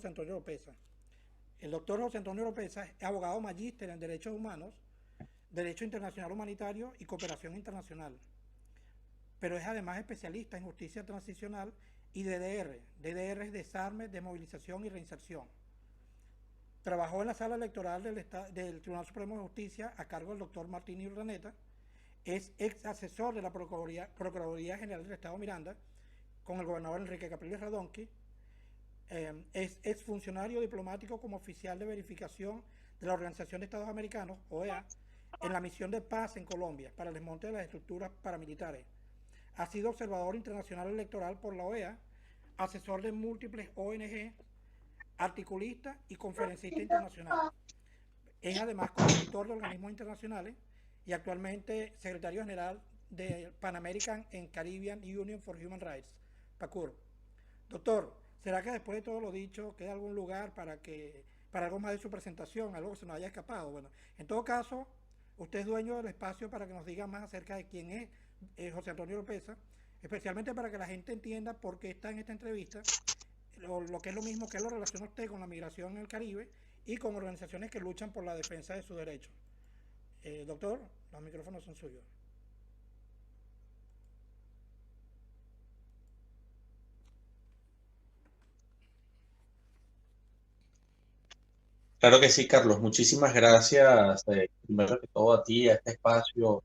José Antonio Oropesa. El doctor José Antonio Oropesa es abogado magíster en Derechos Humanos, Derecho Internacional Humanitario y Cooperación Internacional, pero es además especialista en justicia transicional y DDR. DDR es desarme, desmovilización y reinserción. Trabajó en la sala electoral del Tribunal Supremo de Justicia a cargo del doctor Martín Urdaneta. Es ex asesor de la Procuraduría General del Estado Miranda con el gobernador Enrique Capriles Radonqui. Es exfuncionario diplomático como oficial de verificación de la Organización de Estados Americanos, OEA, en la misión de paz en Colombia para el desmonte de las estructuras paramilitares. Ha sido observador internacional electoral por la OEA, asesor de múltiples ONG, articulista y conferencista internacional. Es además consultor de organismos internacionales y actualmente secretario general de Pan American and Caribbean Union for Human Rights, PACUR. Doctor, ¿será que después de todo lo dicho queda algún lugar para algo más de su presentación, algo que se nos haya escapado? Bueno, en todo caso, usted es dueño del espacio para que nos diga más acerca de quién es José Antonio Oropesa, especialmente para que la gente entienda por qué está en esta entrevista, lo que es lo mismo que lo relaciona usted con la migración en el Caribe y con organizaciones que luchan por la defensa de sus derechos. Doctor, los micrófonos son suyos. Claro que sí, Carlos. Muchísimas gracias, primero que todo a ti, a este espacio,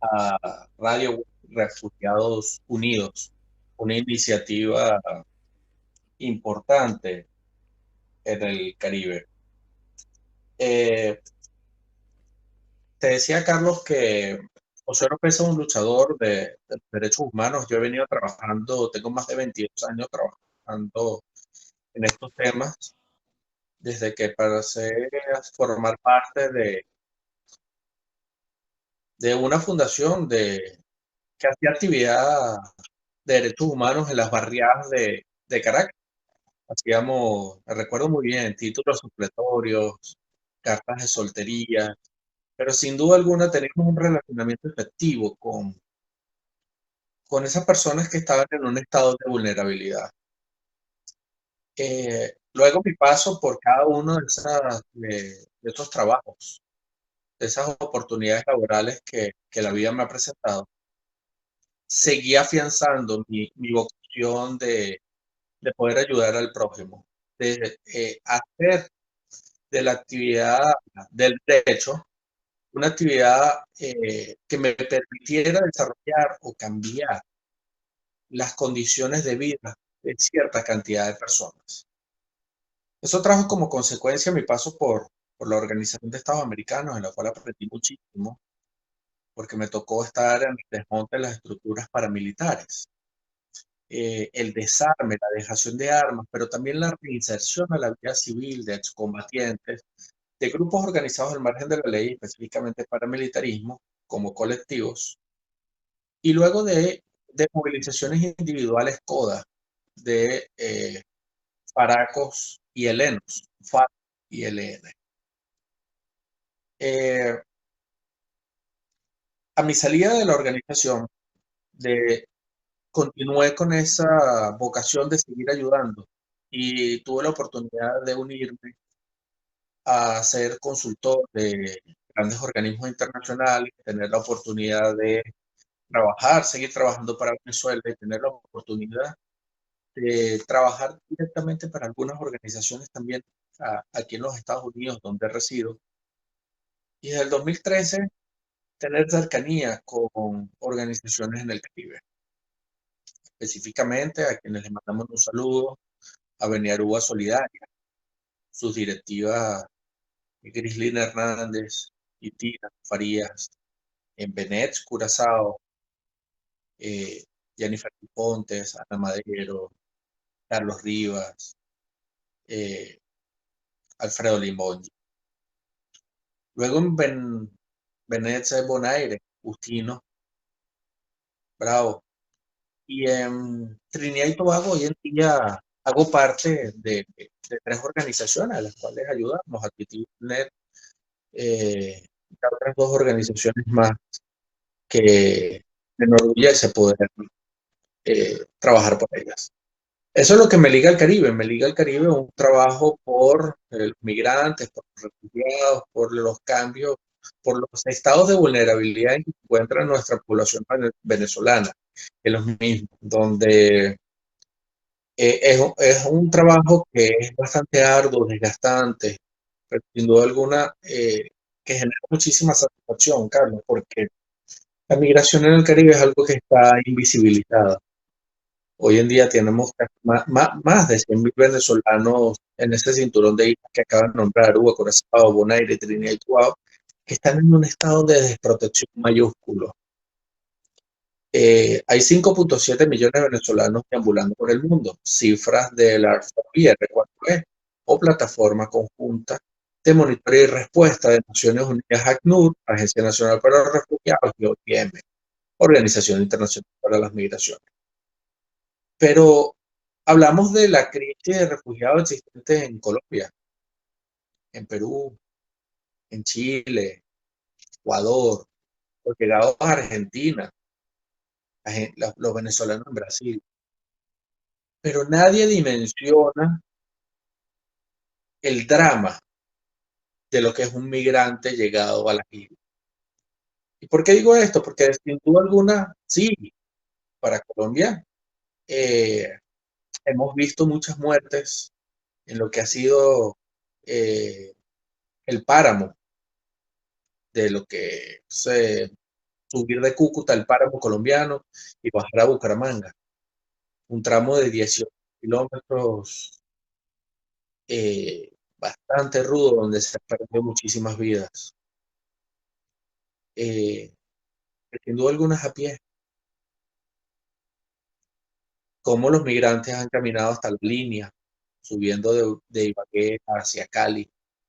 a Radio Refugiados Unidos, una iniciativa importante en el Caribe. Eh, Te decía, Carlos, que José López es un luchador de derechos humanos. Yo he venido trabajando, tengo más de 22 años trabajando en estos temas, desde que pasé a formar parte de una fundación que hacía actividad de derechos humanos en las barriadas de Caracas. Hacíamos, me recuerdo muy bien, títulos supletorios, cartas de soltería, pero sin duda alguna teníamos un relacionamiento efectivo con esas personas que estaban en un estado de vulnerabilidad. Luego mi paso por cada uno de esos trabajos, de esas oportunidades laborales que la vida me ha presentado, seguí afianzando mi vocación de poder ayudar al prójimo, de hacer de la actividad del derecho una actividad que me permitiera desarrollar o cambiar las condiciones de vida de cierta cantidad de personas. Eso trajo como consecuencia mi paso por la Organización de Estados Americanos, en la cual aprendí muchísimo, porque me tocó estar en el desmonte de las estructuras paramilitares, el desarme, la dejación de armas, pero también la reinserción a la vida civil de excombatientes, de grupos organizados al margen de la ley, específicamente paramilitarismo, como colectivos, y luego de movilizaciones individuales CODA, de Faracos y helenos, FARC y ELN. A mi salida de la organización, continué con esa vocación de seguir ayudando y tuve la oportunidad de unirme a ser consultor de grandes organismos internacionales, tener la oportunidad de trabajar, seguir trabajando para Venezuela y tener la oportunidad de trabajar directamente para algunas organizaciones también aquí en los Estados Unidos, donde resido. Y desde el 2013 tener cercanía con organizaciones en el Caribe, específicamente a quienes les mandamos un saludo, a Beniarúa Solidaria, sus directivas Grislin Hernández y Tina Farías, en Benet, Curazao, Jennifer Pontes, Ana Madero, Carlos Rivas, eh, Alfredo Limón. Luego en Benet Bonaire, Justino Bravo. Y en Trinidad y Tobago hoy en día hago parte de tres organizaciones a las cuales ayudamos, ActivityNet, y otras dos organizaciones más que me enorgullece poder trabajar por ellas. Eso es lo que me liga al Caribe. Me liga al Caribe un trabajo por los migrantes, por los refugiados, por los cambios, por los estados de vulnerabilidad en que se encuentra nuestra población venezolana, que es lo mismo, donde es un trabajo que es bastante arduo, desgastante, pero sin duda alguna que genera muchísima satisfacción, Carlos, porque la migración en el Caribe es algo que está invisibilizada. Hoy en día tenemos más de 100.000 venezolanos en ese cinturón de islas que acaban de nombrar, Aruba, Curazao, Bonaire, Trinidad y Tobago, que están en un estado de desprotección mayúsculo. Hay 5.7 millones de venezolanos deambulando por el mundo, cifras de la IR4E o Plataforma Conjunta de Monitoreo y Respuesta de Naciones Unidas, ACNUR, Agencia Nacional para los Refugiados y OIM, Organización Internacional para las Migraciones. Pero hablamos de la crisis de refugiados existente en Colombia, en Perú, en Chile, Ecuador, los llegados a Argentina, los venezolanos en Brasil. Pero nadie dimensiona el drama de lo que es un migrante llegado a la isla. ¿Y por qué digo esto? Porque sin duda alguna, sí, para Colombia eh, hemos visto muchas muertes en lo que ha sido eh, el páramo de lo que se subir de Cúcuta al páramo colombiano y bajar a Bucaramanga. Un tramo de 18 kilómetros bastante rudo donde se han perdido muchísimas vidas. Sin duda algunas a pie. Cómo los migrantes han caminado hasta la línea, subiendo de Ibagué hacia Cali,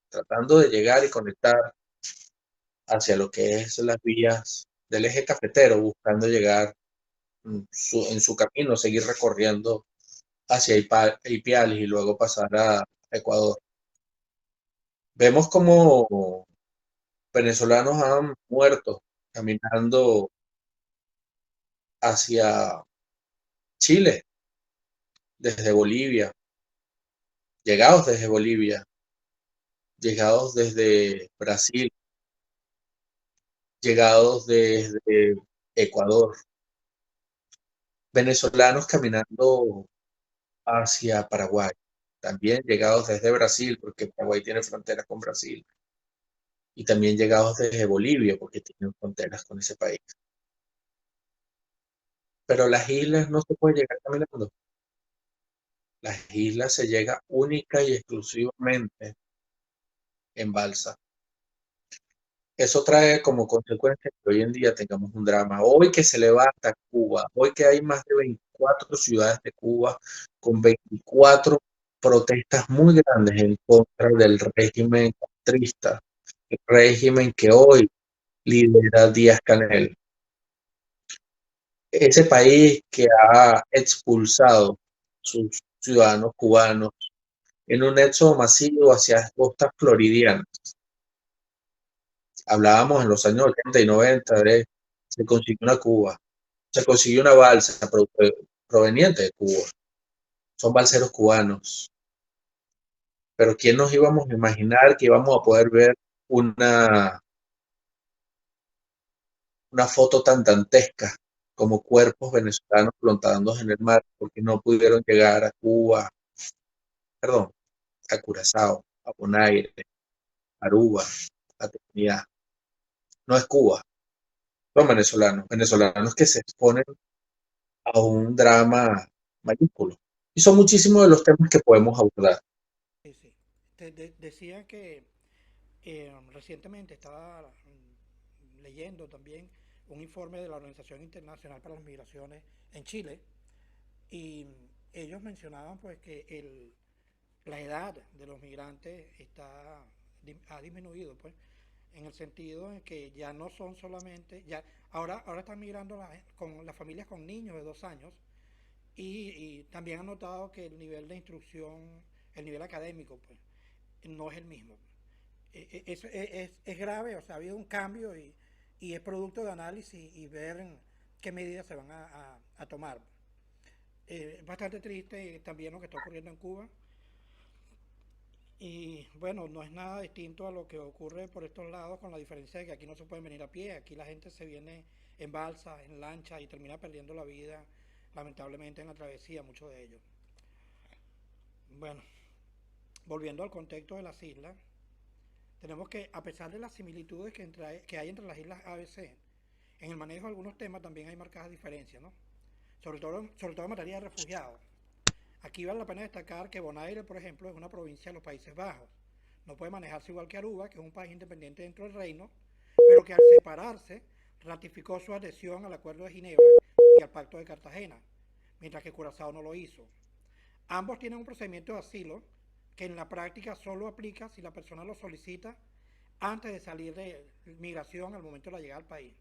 tratando de llegar y conectar hacia lo que es las vías del eje cafetero, buscando llegar en su camino, seguir recorriendo hacia Ipiales y luego pasar a Ecuador. Vemos como venezolanos han muerto caminando hacia Chile, desde Bolivia, llegados desde Bolivia, llegados desde Brasil, llegados desde Ecuador, venezolanos caminando hacia Paraguay, también llegados desde Brasil, porque Paraguay tiene fronteras con Brasil, y también llegados desde Bolivia, porque tienen fronteras con ese país. Pero las islas no se puede llegar caminando. Las islas se llega única y exclusivamente en balsa. Eso trae como consecuencia que hoy en día tengamos un drama. Hoy que se levanta Cuba, hoy que hay más de 24 ciudades de Cuba con 24 protestas muy grandes en contra del régimen castrista, el régimen que hoy lidera Díaz-Canel. Ese país que ha expulsado a sus ciudadanos cubanos en un éxodo masivo hacia las costas floridianas. Hablábamos en los años 80 y 90, se consiguió una Cuba, se consiguió una balsa proveniente de Cuba. Son balseros cubanos. Pero ¿quién nos íbamos a imaginar que íbamos a poder ver una foto tan dantesca como cuerpos venezolanos flotándose en el mar porque no pudieron llegar a Cuba, perdón, a Curazao, a Bonaire, a Aruba, a Trinidad? No es Cuba, son venezolanos, venezolanos que se exponen a un drama mayúsculo. Y son muchísimos de los temas que podemos abordar. Sí, sí. Decía que recientemente estaba leyendo también un informe de la Organización Internacional para las Migraciones en Chile y ellos mencionaban pues que la edad de los migrantes ha disminuido pues en el sentido en que ya no son solamente, ya ahora están migrando con las familias con niños de 2 años y también han notado que el nivel de instrucción, el nivel académico, pues, no es el mismo. Eso es grave, o sea, ha habido un cambio y es producto de análisis y ver qué medidas se van a tomar. Es bastante triste también lo que está ocurriendo en Cuba. Y bueno, no es nada distinto a lo que ocurre por estos lados, con la diferencia de que aquí no se pueden venir a pie. Aquí la gente se viene en balsa, en lancha y termina perdiendo la vida, lamentablemente, en la travesía, muchos de ellos. Bueno, volviendo al contexto de las islas, tenemos que, a pesar de las similitudes que hay entre las islas ABC, en el manejo de algunos temas también hay marcadas diferencias, ¿no? Sobre todo en materia de refugiados. Aquí vale la pena destacar que Bonaire, por ejemplo, es una provincia de los Países Bajos. No puede manejarse igual que Aruba, que es un país independiente dentro del reino, pero que al separarse ratificó su adhesión al Acuerdo de Ginebra y al Pacto de Cartagena, mientras que Curazao no lo hizo. Ambos tienen un procedimiento de asilo que en la práctica solo aplica si la persona lo solicita antes de salir de migración al momento de la llegada al país.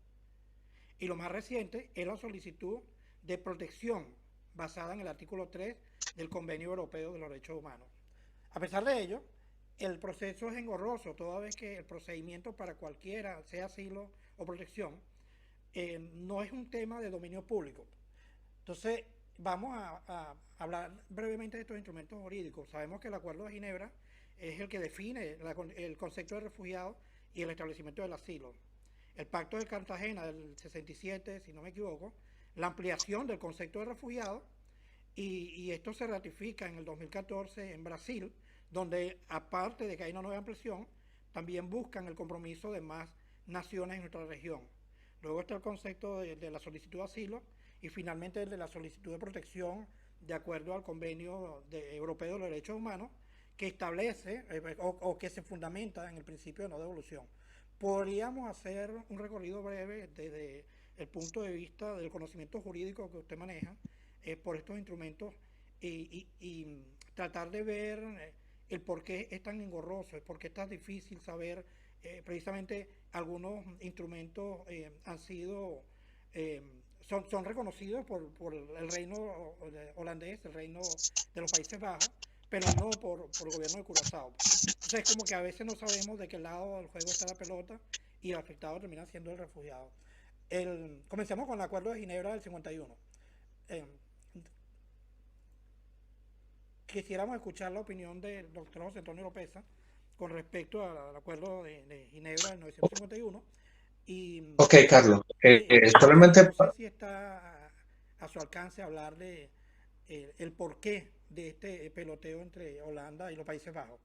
Y lo más reciente es la solicitud de protección basada en el artículo 3 del Convenio Europeo de los Derechos Humanos. A pesar de ello, el proceso es engorroso, toda vez que el procedimiento para cualquiera, sea asilo o protección, no es un tema de dominio público. Entonces, vamos a hablar brevemente de estos instrumentos jurídicos. Sabemos que el Acuerdo de Ginebra es el que define el concepto de refugiado y el establecimiento del asilo. El Pacto de Cartagena del 67, si no me equivoco, la ampliación del concepto de refugiado, y esto se ratifica en el 2014 en Brasil, donde aparte de que hay una nueva ampliación, también buscan el compromiso de más naciones en nuestra región. Luego está el concepto de la solicitud de asilo y finalmente el de la solicitud de protección de acuerdo al Convenio Europeo de los Derechos Humanos, que establece o que se fundamenta en el principio de no devolución. Podríamos hacer un recorrido breve desde el punto de vista del conocimiento jurídico que usted maneja por estos instrumentos y tratar de ver el por qué es tan engorroso, el por qué es tan difícil saber. Precisamente algunos instrumentos han sido, eh, son reconocidos por el reino holandés, el reino de los Países Bajos, pero no por el gobierno de Curazao. Entonces es como que a veces no sabemos de qué lado del juego está la pelota y el afectado termina siendo el refugiado. Comencemos con el Acuerdo de Ginebra del 51. Eh, Quisiéramos escuchar la opinión del doctor José Antonio Lopeza con respecto al Acuerdo de Ginebra del 1951 y Ok, Carlos. no Solamente sé si está a su alcance hablar de el porqué de este peloteo entre Holanda y los Países Bajos.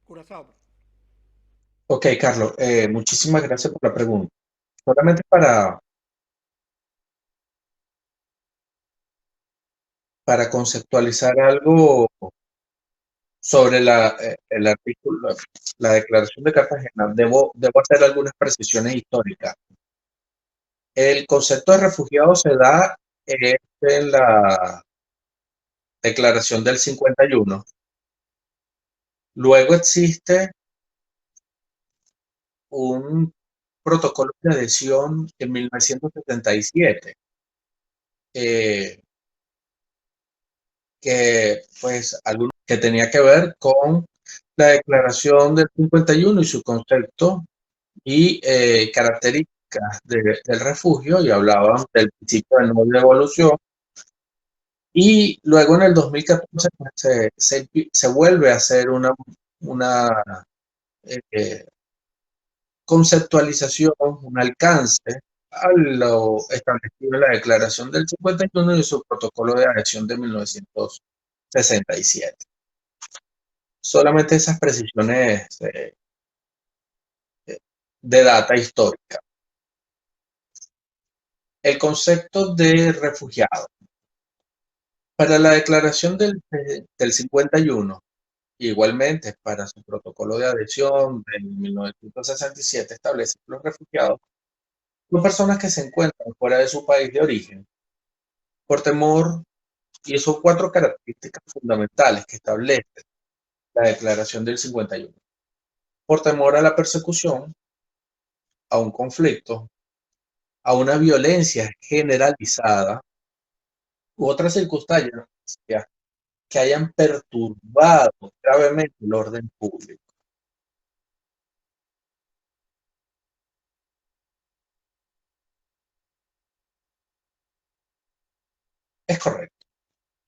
Curazao. Ok, Carlos, muchísimas gracias por la pregunta. Solamente para conceptualizar algo sobre el artículo, la Declaración de Cartagena, debo hacer algunas precisiones históricas. El concepto de refugiado se da en la Declaración del 51. Luego existe un protocolo de adhesión en 1977. Eh, que pues algunos que tenía que ver con la declaración del 51 y su concepto y características del refugio, y hablaban del principio de no devolución. Y luego en el 2014 pues, se vuelve a hacer una eh, conceptualización, un alcance a lo establecido en la declaración del 51 y su protocolo de adhesión de 1967. Solamente esas precisiones de data histórica. El concepto de refugiado. Para la declaración del 51, igualmente para su protocolo de adhesión de 1967, establece que los refugiados son personas que se encuentran fuera de su país de origen por temor, y son cuatro características fundamentales que establece la declaración del 51. Por temor a la persecución, a un conflicto, a una violencia generalizada u otras circunstancias que hayan perturbado gravemente el orden público. Es correcto.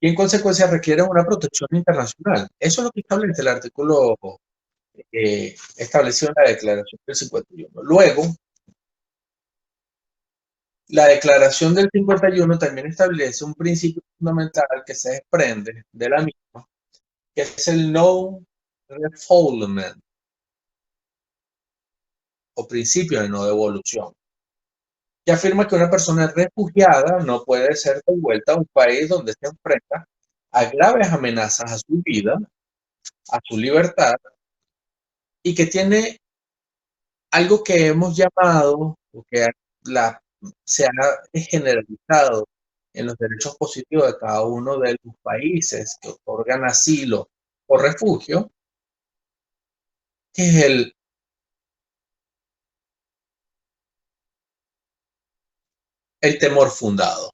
Y en consecuencia requieren una protección internacional. Eso es lo que establece el artículo establecido en la Declaración del 51. Luego, la Declaración del 51 también establece un principio fundamental que se desprende de la misma, que es el no refoulement o principio de no devolución, que afirma que una persona refugiada no puede ser devuelta a un país donde se enfrenta a graves amenazas a su vida, a su libertad, y que tiene algo que hemos llamado, o que se ha generalizado en los derechos positivos de cada uno de los países que otorgan asilo o refugio, que es el temor fundado.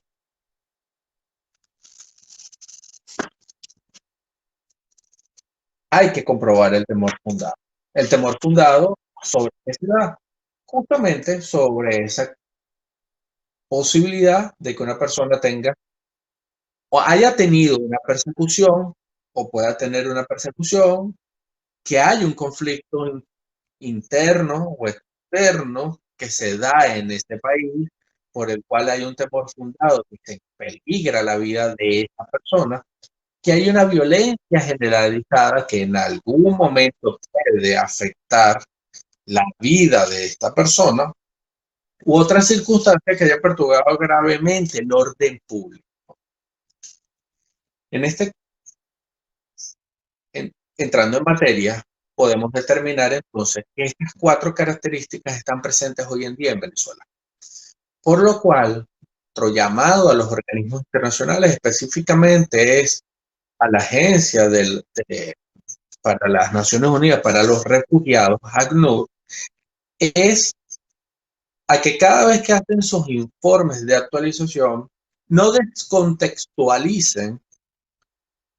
Hay que comprobar el temor fundado. El temor fundado sobre qué se da, justamente sobre esa posibilidad de que una persona tenga o haya tenido una persecución o pueda tener una persecución, que hay un conflicto interno o externo que se da en este país por el cual hay un temor fundado que se peligra la vida de esa persona, que hay una violencia generalizada que en algún momento puede afectar la vida de esta persona u otras circunstancias que haya perturbado gravemente el orden público. En este, entrando en materia, podemos determinar entonces que estas cuatro características están presentes hoy en día en Venezuela. Por lo cual, nuestro llamado a los organismos internacionales específicamente es a la Agencia para las Naciones Unidas para los Refugiados, ACNUR, es a que cada vez que hacen sus informes de actualización, no descontextualicen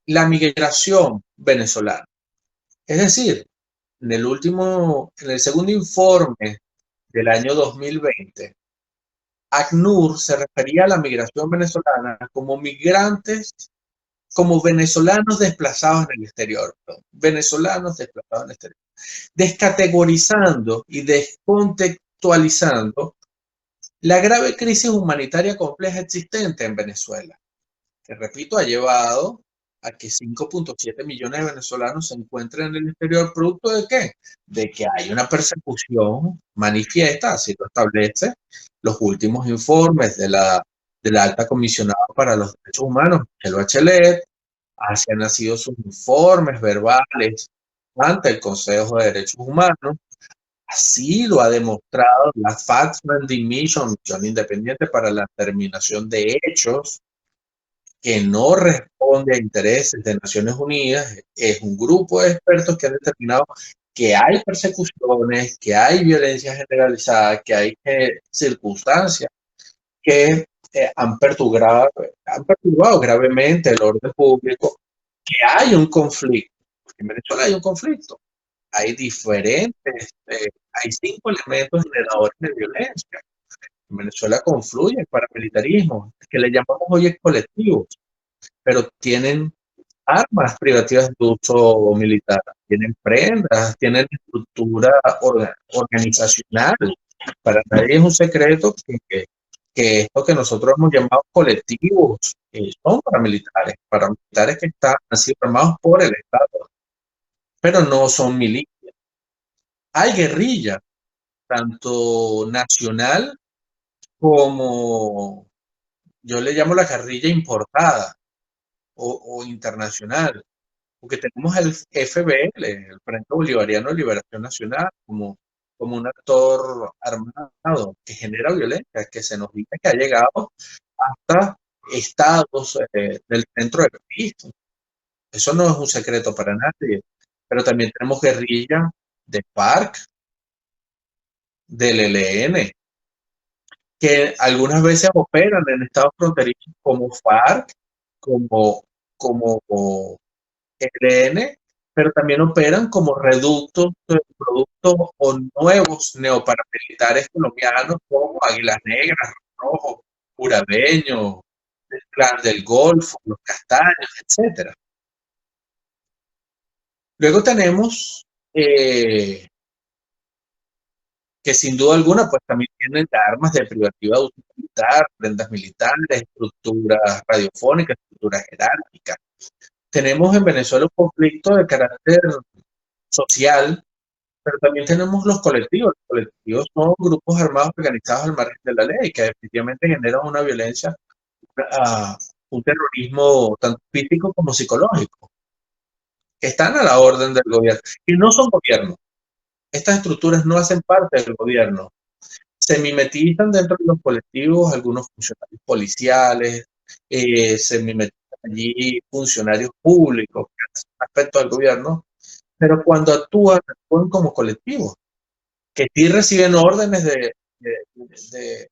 la migración venezolana. Es decir, en el segundo informe del año 2020, ACNUR se refería a la migración venezolana como migrantes, como venezolanos desplazados en el exterior, venezolanos desplazados en el exterior, descategorizando y descontextualizando la grave crisis humanitaria compleja existente en Venezuela, que repito, ha llevado a que 5.7 millones de venezolanos se encuentren en el exterior, ¿producto de qué? De que hay una persecución manifiesta, así lo establece los últimos informes de la alta comisionada para los derechos humanos, Michelle Bachelet, así han nacido sus informes verbales ante el Consejo de Derechos Humanos, así lo ha demostrado la Fact-Finding Mission, misión independiente para la determinación de hechos, que no responde a intereses de Naciones Unidas, es un grupo de expertos que han determinado que hay persecuciones, que hay violencia generalizada, que hay circunstancias que han perturbado gravemente el orden público, que hay un conflicto. En Venezuela hay un conflicto. Hay diferentes, hay 5 elementos generadores de violencia. En Venezuela confluye el paramilitarismo, que le llamamos hoy colectivos, pero tienen armas privativas de uso militar, tienen prendas, tienen estructura organizacional. Para nadie es un secreto que esto que nosotros hemos llamado colectivos son paramilitares que han sido armados por el Estado, pero no son milicias. Hay guerrilla, tanto nacional como yo le llamo la guerrilla importada o internacional, porque tenemos el FBL, el Frente Bolivariano de Liberación Nacional, como un actor armado que genera violencia, que se nos dice que ha llegado hasta estados del centro del país. Eso no es un secreto para nadie, pero también tenemos guerrilla de FARC, del ELN, que algunas veces operan en estados fronterizos como FARC, como ELN, pero también operan como reductos de productos o nuevos neoparamilitares colombianos como Águilas Negras, Rojo, Juradeño, el clan del Golfo, los castaños, etcétera. Luego tenemos que sin duda alguna pues también tienen armas de privativa de uso militar, prendas militares, estructuras radiofónicas, estructuras jerárquicas. Tenemos en Venezuela un conflicto de carácter social, pero también tenemos los colectivos. Los colectivos son grupos armados organizados al margen de la ley, que definitivamente generan una violencia, un terrorismo tanto físico como psicológico, que están a la orden del gobierno, y no son gobiernos. Estas estructuras no hacen parte del gobierno. Se mimetizan dentro de los colectivos algunos funcionarios policiales, se mimetizan allí funcionarios públicos que hacen respecto al gobierno, pero cuando actúan como colectivos, que sí reciben órdenes de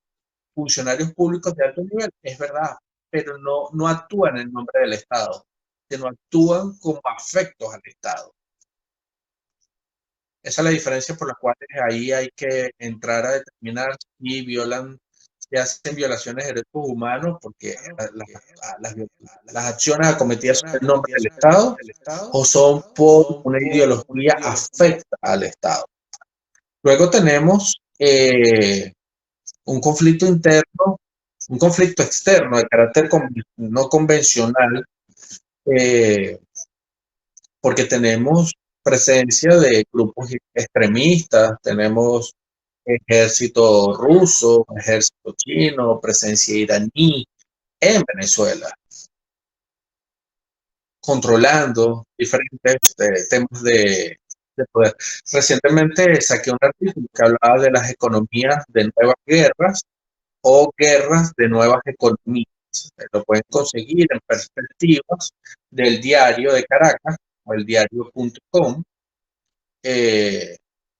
funcionarios públicos de alto nivel, es verdad, pero no actúan en nombre del Estado, sino actúan como afectos al Estado. Esa es la diferencia por la cual ahí hay que entrar a determinar si violan, si hacen violaciones de derechos humanos, porque las acciones acometidas son en nombre del Estado o son por una ideología afecta al Estado. Luego tenemos un conflicto interno, un conflicto externo de carácter no convencional, porque tenemos presencia de grupos extremistas, tenemos ejército ruso, ejército chino, presencia iraní en Venezuela, controlando diferentes temas de poder. Recientemente saqué un artículo que hablaba de las economías de nuevas guerras o guerras de nuevas economías. Lo pueden conseguir en perspectivas del diario de Caracas o el diario.com.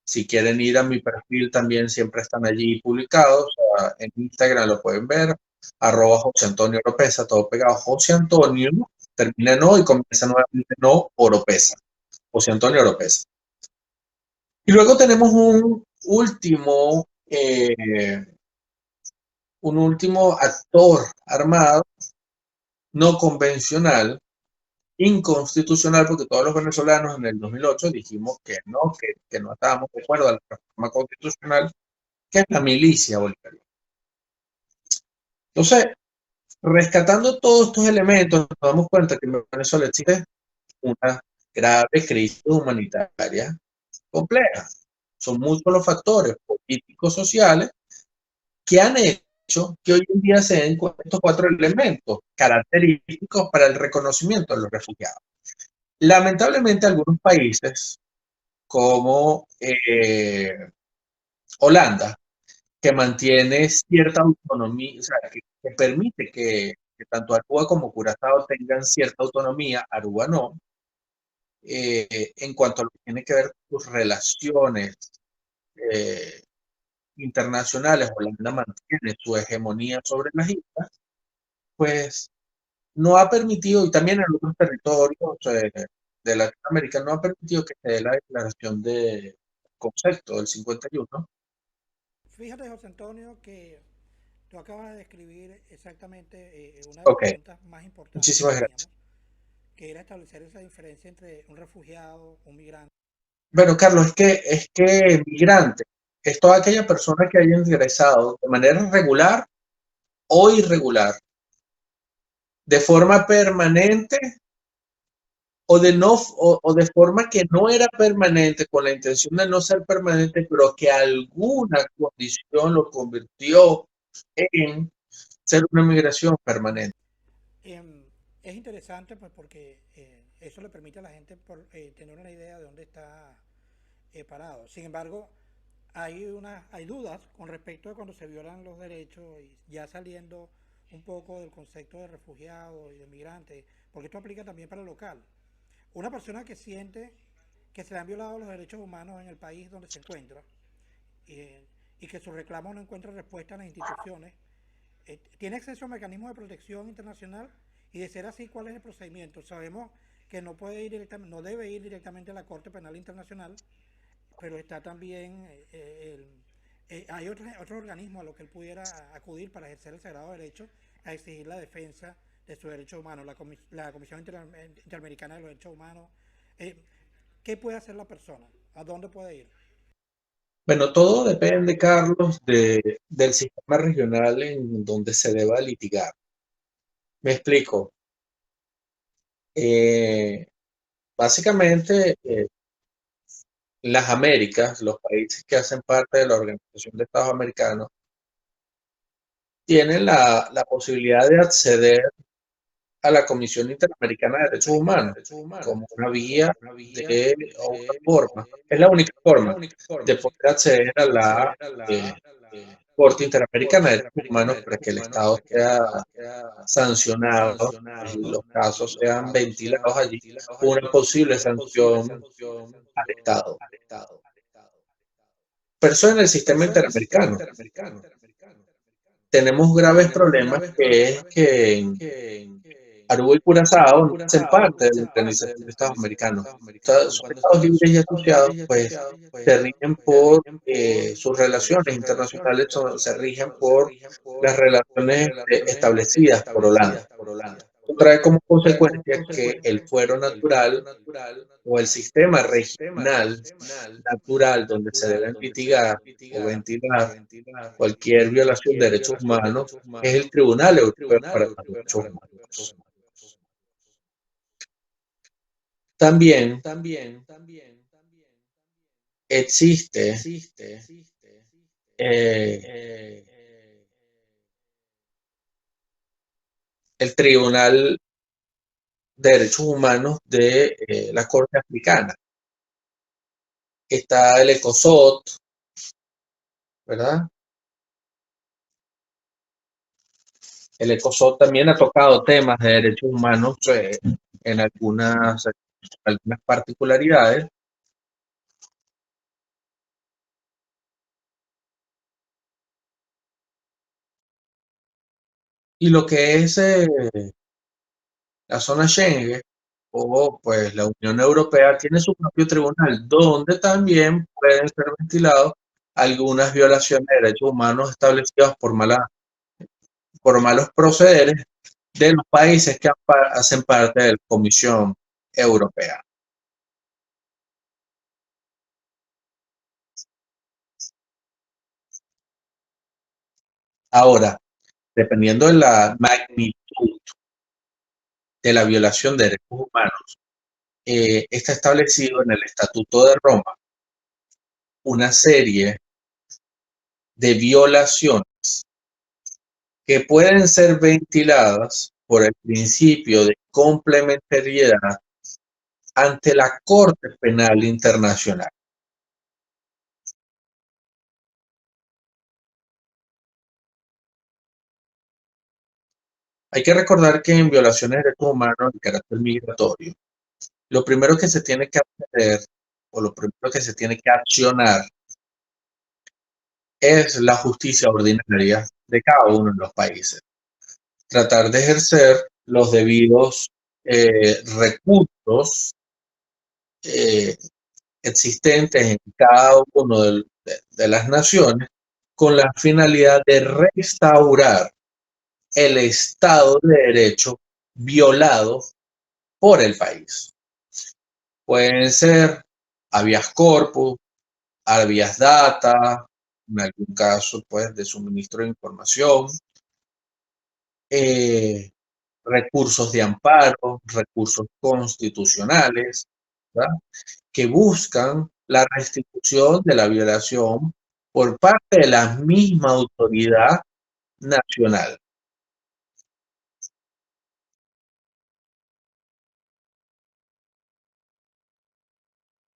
Si quieren ir a mi perfil también siempre están allí publicados. En Instagram lo pueden ver, @José Antonio Oropesa, todo pegado. José Antonio, termina en O y comienza nuevamente en O, Oropesa. José Antonio Oropesa. Y luego tenemos un último actor armado no convencional, inconstitucional, porque todos los venezolanos en el 2008 dijimos que no estábamos de acuerdo a la reforma constitucional, que es la milicia bolivariana. Entonces, rescatando todos estos elementos, nos damos cuenta que en Venezuela existe una grave crisis humanitaria compleja. Son muchos los factores políticos, sociales, que han hecho que hoy en día se den estos 4 elementos característicos para el reconocimiento de los refugiados. Lamentablemente, algunos países como Holanda, que mantiene cierta autonomía, o sea, que permite que tanto Aruba como Curazao tengan cierta autonomía, Aruba no, en cuanto a lo que tiene que ver con sus relaciones internacionales. Holanda mantiene su hegemonía sobre las islas, pues no ha permitido, y también en otros territorios de Latinoamérica, no ha permitido que se dé la declaración de concepto del 51. Fíjate, José Antonio, que tú acabas de describir exactamente una de las Ok, preguntas más importantes que muchísimas gracias. teníamos, que era establecer esa diferencia entre un refugiado, un migrante. Bueno, Carlos, es que migrante es toda aquella persona que haya ingresado de manera regular o irregular, de forma permanente o de forma que no era permanente, con la intención de no ser permanente, pero que alguna condición lo convirtió en ser una migración permanente. Em, es interesante pues porque eso le permite a la gente tener una idea de dónde está parado. Sin embargo, hay dudas con respecto a cuando se violan los derechos y ya saliendo un poco del concepto de refugiado y de migrante, porque esto aplica también para el local. Una persona que siente que se le han violado los derechos humanos en el país donde se encuentra eh, y que su reclamo no encuentra respuesta en las instituciones, tiene acceso a mecanismos de protección internacional y de ser así, ¿cuál es el procedimiento? Sabemos que no puede ir directamente, no debe ir directamente a la Corte Penal Internacional, pero está también hay otro organismo a lo que él pudiera acudir para ejercer el sagrado derecho a exigir la defensa de sus derechos humanos, la Comisión Interamericana de los Derechos Humanos. Eh, ¿Qué puede hacer la persona? ¿A dónde puede ir? Bueno, todo depende, Carlos, del sistema regional en donde se deba litigar. Me explico. Eh, Básicamente, las Américas, los países que hacen parte de la Organización de Estados Americanos, tienen la posibilidad de acceder a la Comisión Interamericana de Derechos Humanos como una vía de o una forma, es la única forma de poder acceder a la eh, Corte Interamericana de Derechos Humanos para que el Estado sea sancionado, los casos sean ventilados allí, una posible sanción al Estado. Pero eso en el sistema interamericano. Tenemos graves problemas que es que en Aruba y Curazao no hacen parte de la Organización de Estados Americanos. Son estados libres y asociados, pues se rigen por sus relaciones internacionales, se rigen por las relaciones establecidas por Holanda. Esto trae como consecuencia que el fuero natural o el sistema regional natural donde se deben litigar o ventilar cualquier violación de derechos humanos es el Tribunal Europeo para los Derechos Humanos. También existe eh, el Tribunal de Derechos Humanos de la Corte Africana. Está el ECOSOT, ¿verdad? El ECOSOT también ha tocado temas de derechos humanos en algunas particularidades. Y lo que es la zona Schengen o pues la Unión Europea tiene su propio tribunal donde también pueden ser ventilados algunas violaciones de derechos humanos establecidas por malos procederes de los países que hacen parte de la Comisión Europea. Ahora, dependiendo de la magnitud de la violación de derechos humanos, está establecido en el Estatuto de Roma una serie de violaciones que pueden ser ventiladas por el principio de complementariedad ante la Corte Penal Internacional. Hay que recordar que en violaciones de derechos humanos de carácter migratorio, lo primero que se tiene que hacer o lo primero que se tiene que accionar es la justicia ordinaria de cada uno de los países. Tratar de ejercer los debidos recursos existentes en cada uno de las naciones con la finalidad de restaurar el Estado de Derecho violado por el país. Pueden ser habeas corpus, habeas data, en algún caso pues de suministro de información, recursos de amparo, recursos constitucionales, ¿verdad?, que buscan la restitución de la violación por parte de la misma autoridad nacional.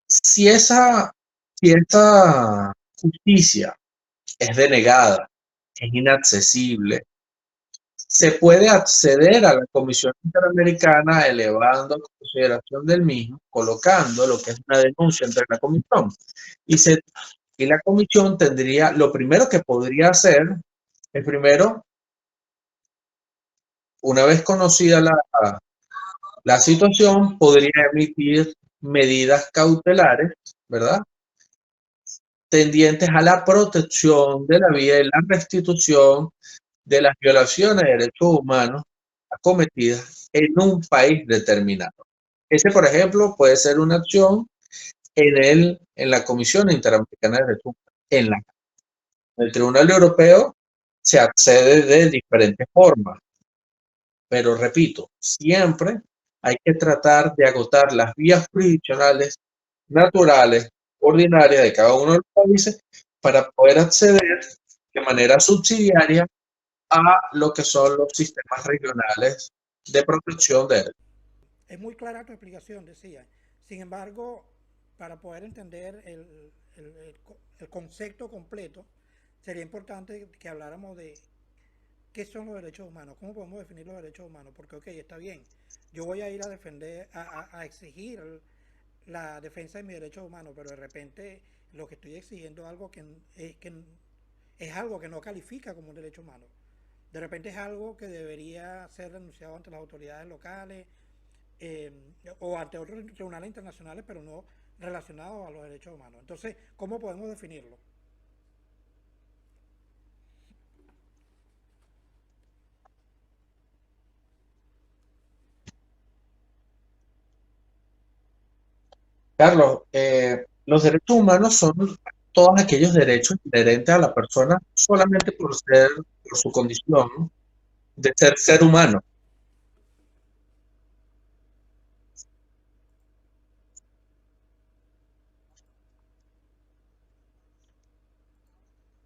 Si esa, si esa justicia es denegada, es inaccesible, se puede acceder a la Comisión Interamericana elevando a consideración del mismo, colocando lo que es una denuncia entre la comisión. Y la comisión tendría, lo primero que podría hacer es primero, una vez conocida la situación, podría emitir medidas cautelares, ¿verdad? tendientes a la protección de la vida y la restitución de las violaciones de derechos humanos acometidas en un país determinado. Ese, por ejemplo, puede ser una acción en la Comisión Interamericana de Derechos Humanos. En el Tribunal Europeo se accede de diferentes formas, pero repito, siempre hay que tratar de agotar las vías jurisdiccionales naturales, ordinarias de cada uno de los países para poder acceder de manera subsidiaria a lo que son los sistemas regionales de protección de derechos. Es muy clara tu explicación, decía. Sin embargo, para poder entender el concepto completo, sería importante que habláramos de qué son los derechos humanos, cómo podemos definir los derechos humanos, porque, ok, está bien, yo voy a ir a defender, a exigir la defensa de mis derechos humanos, pero de repente lo que estoy exigiendo es algo es algo que no califica como un derecho humano. De repente es algo que debería ser denunciado ante las autoridades locales, eh, o ante otros tribunales internacionales, pero no relacionados a los derechos humanos. Entonces, ¿cómo podemos definirlo? Carlos, los derechos humanos son todos aquellos derechos inherentes a la persona solamente por su condición de ser humano.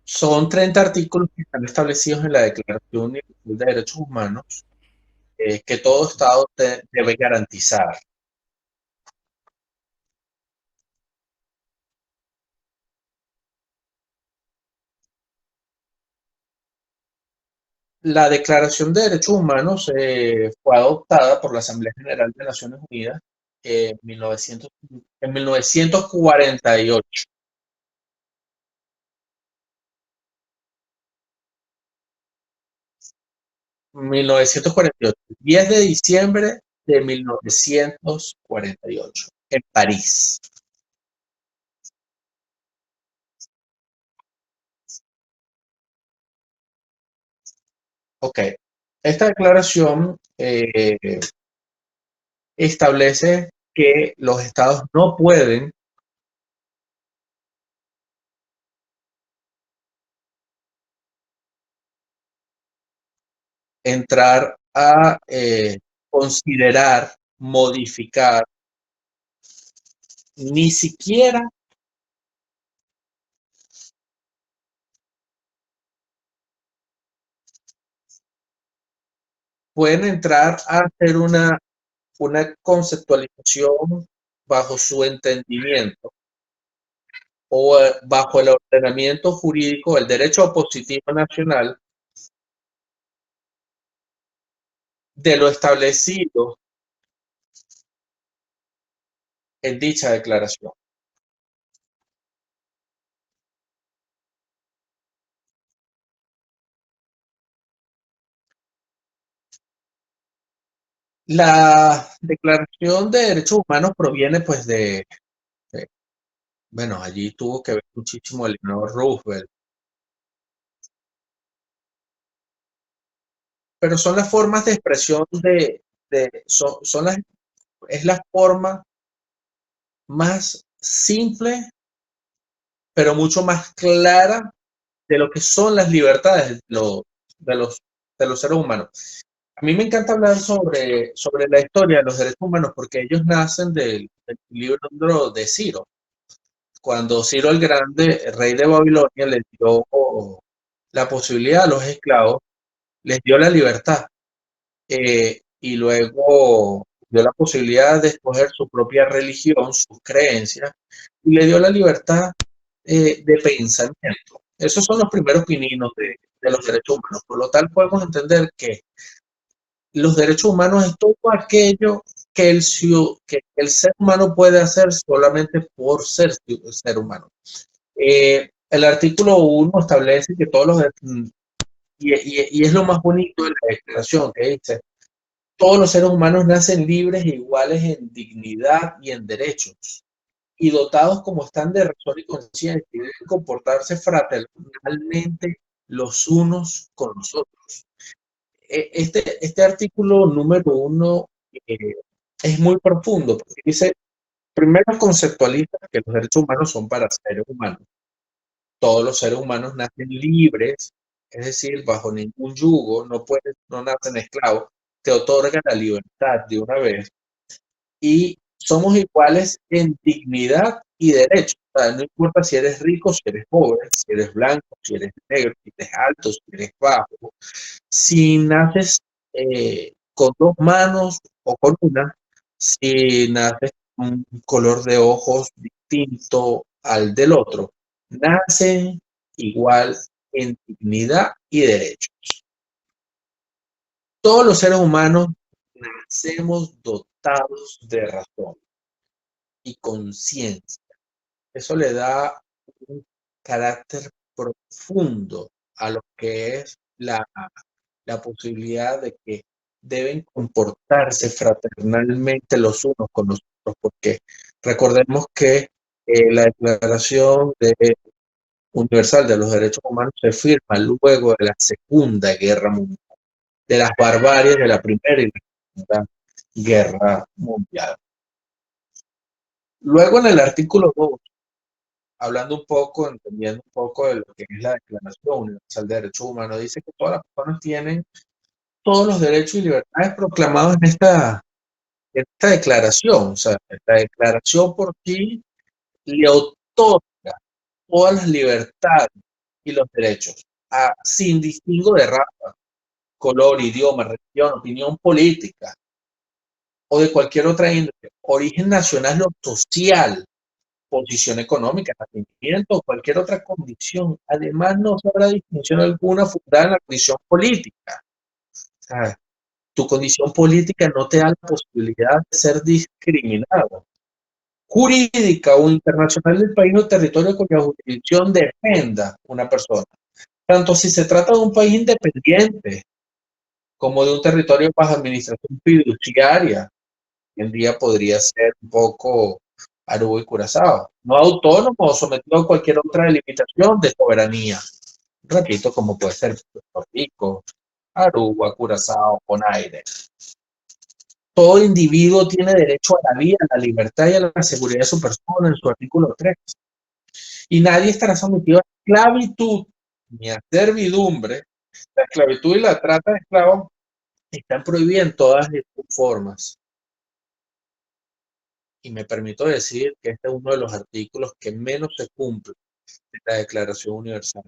Son 30 artículos que están establecidos en la Declaración Universal de Derechos Humanos que todo Estado debe garantizar. La Declaración de Derechos Humanos fue adoptada por la Asamblea General de Naciones Unidas en 1948. 1948, 10 de diciembre de 1948, en París. Ok, esta declaración establece que los estados no pueden entrar a considerar, modificar, ni siquiera pueden entrar a hacer una conceptualización bajo su entendimiento o bajo el ordenamiento jurídico del derecho positivo nacional de lo establecido en dicha declaración. La Declaración de Derechos Humanos proviene pues bueno, allí tuvo que ver muchísimo Eleanor Roosevelt, pero son las formas de expresión es la forma más simple, pero mucho más clara de lo que son las libertades de los, de los seres humanos. A mí me encanta hablar sobre la historia de los derechos humanos porque ellos nacen del libro de Ciro. Cuando Ciro el Grande, el rey de Babilonia, les dio la posibilidad a los esclavos, les dio la libertad y luego dio la posibilidad de escoger su propia religión, sus creencias, y le dio la libertad de pensamiento. Esos son los primeros pininos de los derechos humanos. Por lo tal, podemos entender que los derechos humanos es todo aquello que el ser humano puede hacer solamente por ser humano. El artículo 1 establece que todos los y es lo más bonito de la declaración que dice, todos los seres humanos nacen libres e iguales en dignidad y en derechos. y dotados como están de razón y conciencia, y deben comportarse fraternalmente los unos con los otros. Este artículo número 1 es muy profundo, porque dice, primero conceptualiza que los derechos humanos son para seres humanos. Todos los seres humanos nacen libres, es decir, bajo ningún yugo, no nacen esclavos, te otorga la libertad de una vez, y somos iguales en dignidad y derechos. O sea, no importa si eres rico, si eres pobre, si eres blanco, si eres negro, si eres alto, si eres bajo. Si naces con dos manos o con una, si naces con un color de ojos distinto al del otro, nacen igual en dignidad y derechos. Todos los seres humanos nacemos dotados de razón y conciencia. Eso le da un carácter profundo a lo que es la posibilidad de que deben comportarse fraternalmente los unos con los otros, porque recordemos que la Declaración Universal de los Derechos Humanos se firma luego de la Segunda Guerra Mundial, de las barbaries de la Primera y la Segunda Guerra Mundial. Luego en el artículo 2, hablando un poco, entendiendo un poco de lo que es la Declaración Universal de Derechos Humanos, dice que todas las personas tienen todos los derechos y libertades proclamados en esta declaración. O sea, esta declaración por sí le otorga todas las libertades y los derechos, sin distingo de raza, color, idioma, religión, opinión política o de cualquier otra índole, origen nacional o social, posición económica, nacimiento o cualquier otra condición. Además, no habrá distinción alguna fundada en la condición política. O sea, tu condición política no te da la posibilidad de ser discriminado, jurídica o internacional del país o territorio cuya jurisdicción dependa una persona. Tanto si se trata de un país independiente como de un territorio bajo administración fiduciaria. Hoy en día podría ser un poco Aruba y Curazao. No autónomo o sometido a cualquier otra delimitación de soberanía. Repito, como puede ser Puerto Rico, Aruba, Curazao, Bonaire. Todo individuo tiene derecho a la vida, a la libertad y a la seguridad de su persona en su artículo 3. Y nadie estará sometido a esclavitud ni a servidumbre. La esclavitud y la trata de esclavos están prohibidas en todas sus formas. Y me permito decir que este es uno de los artículos que menos se cumple de la Declaración Universal.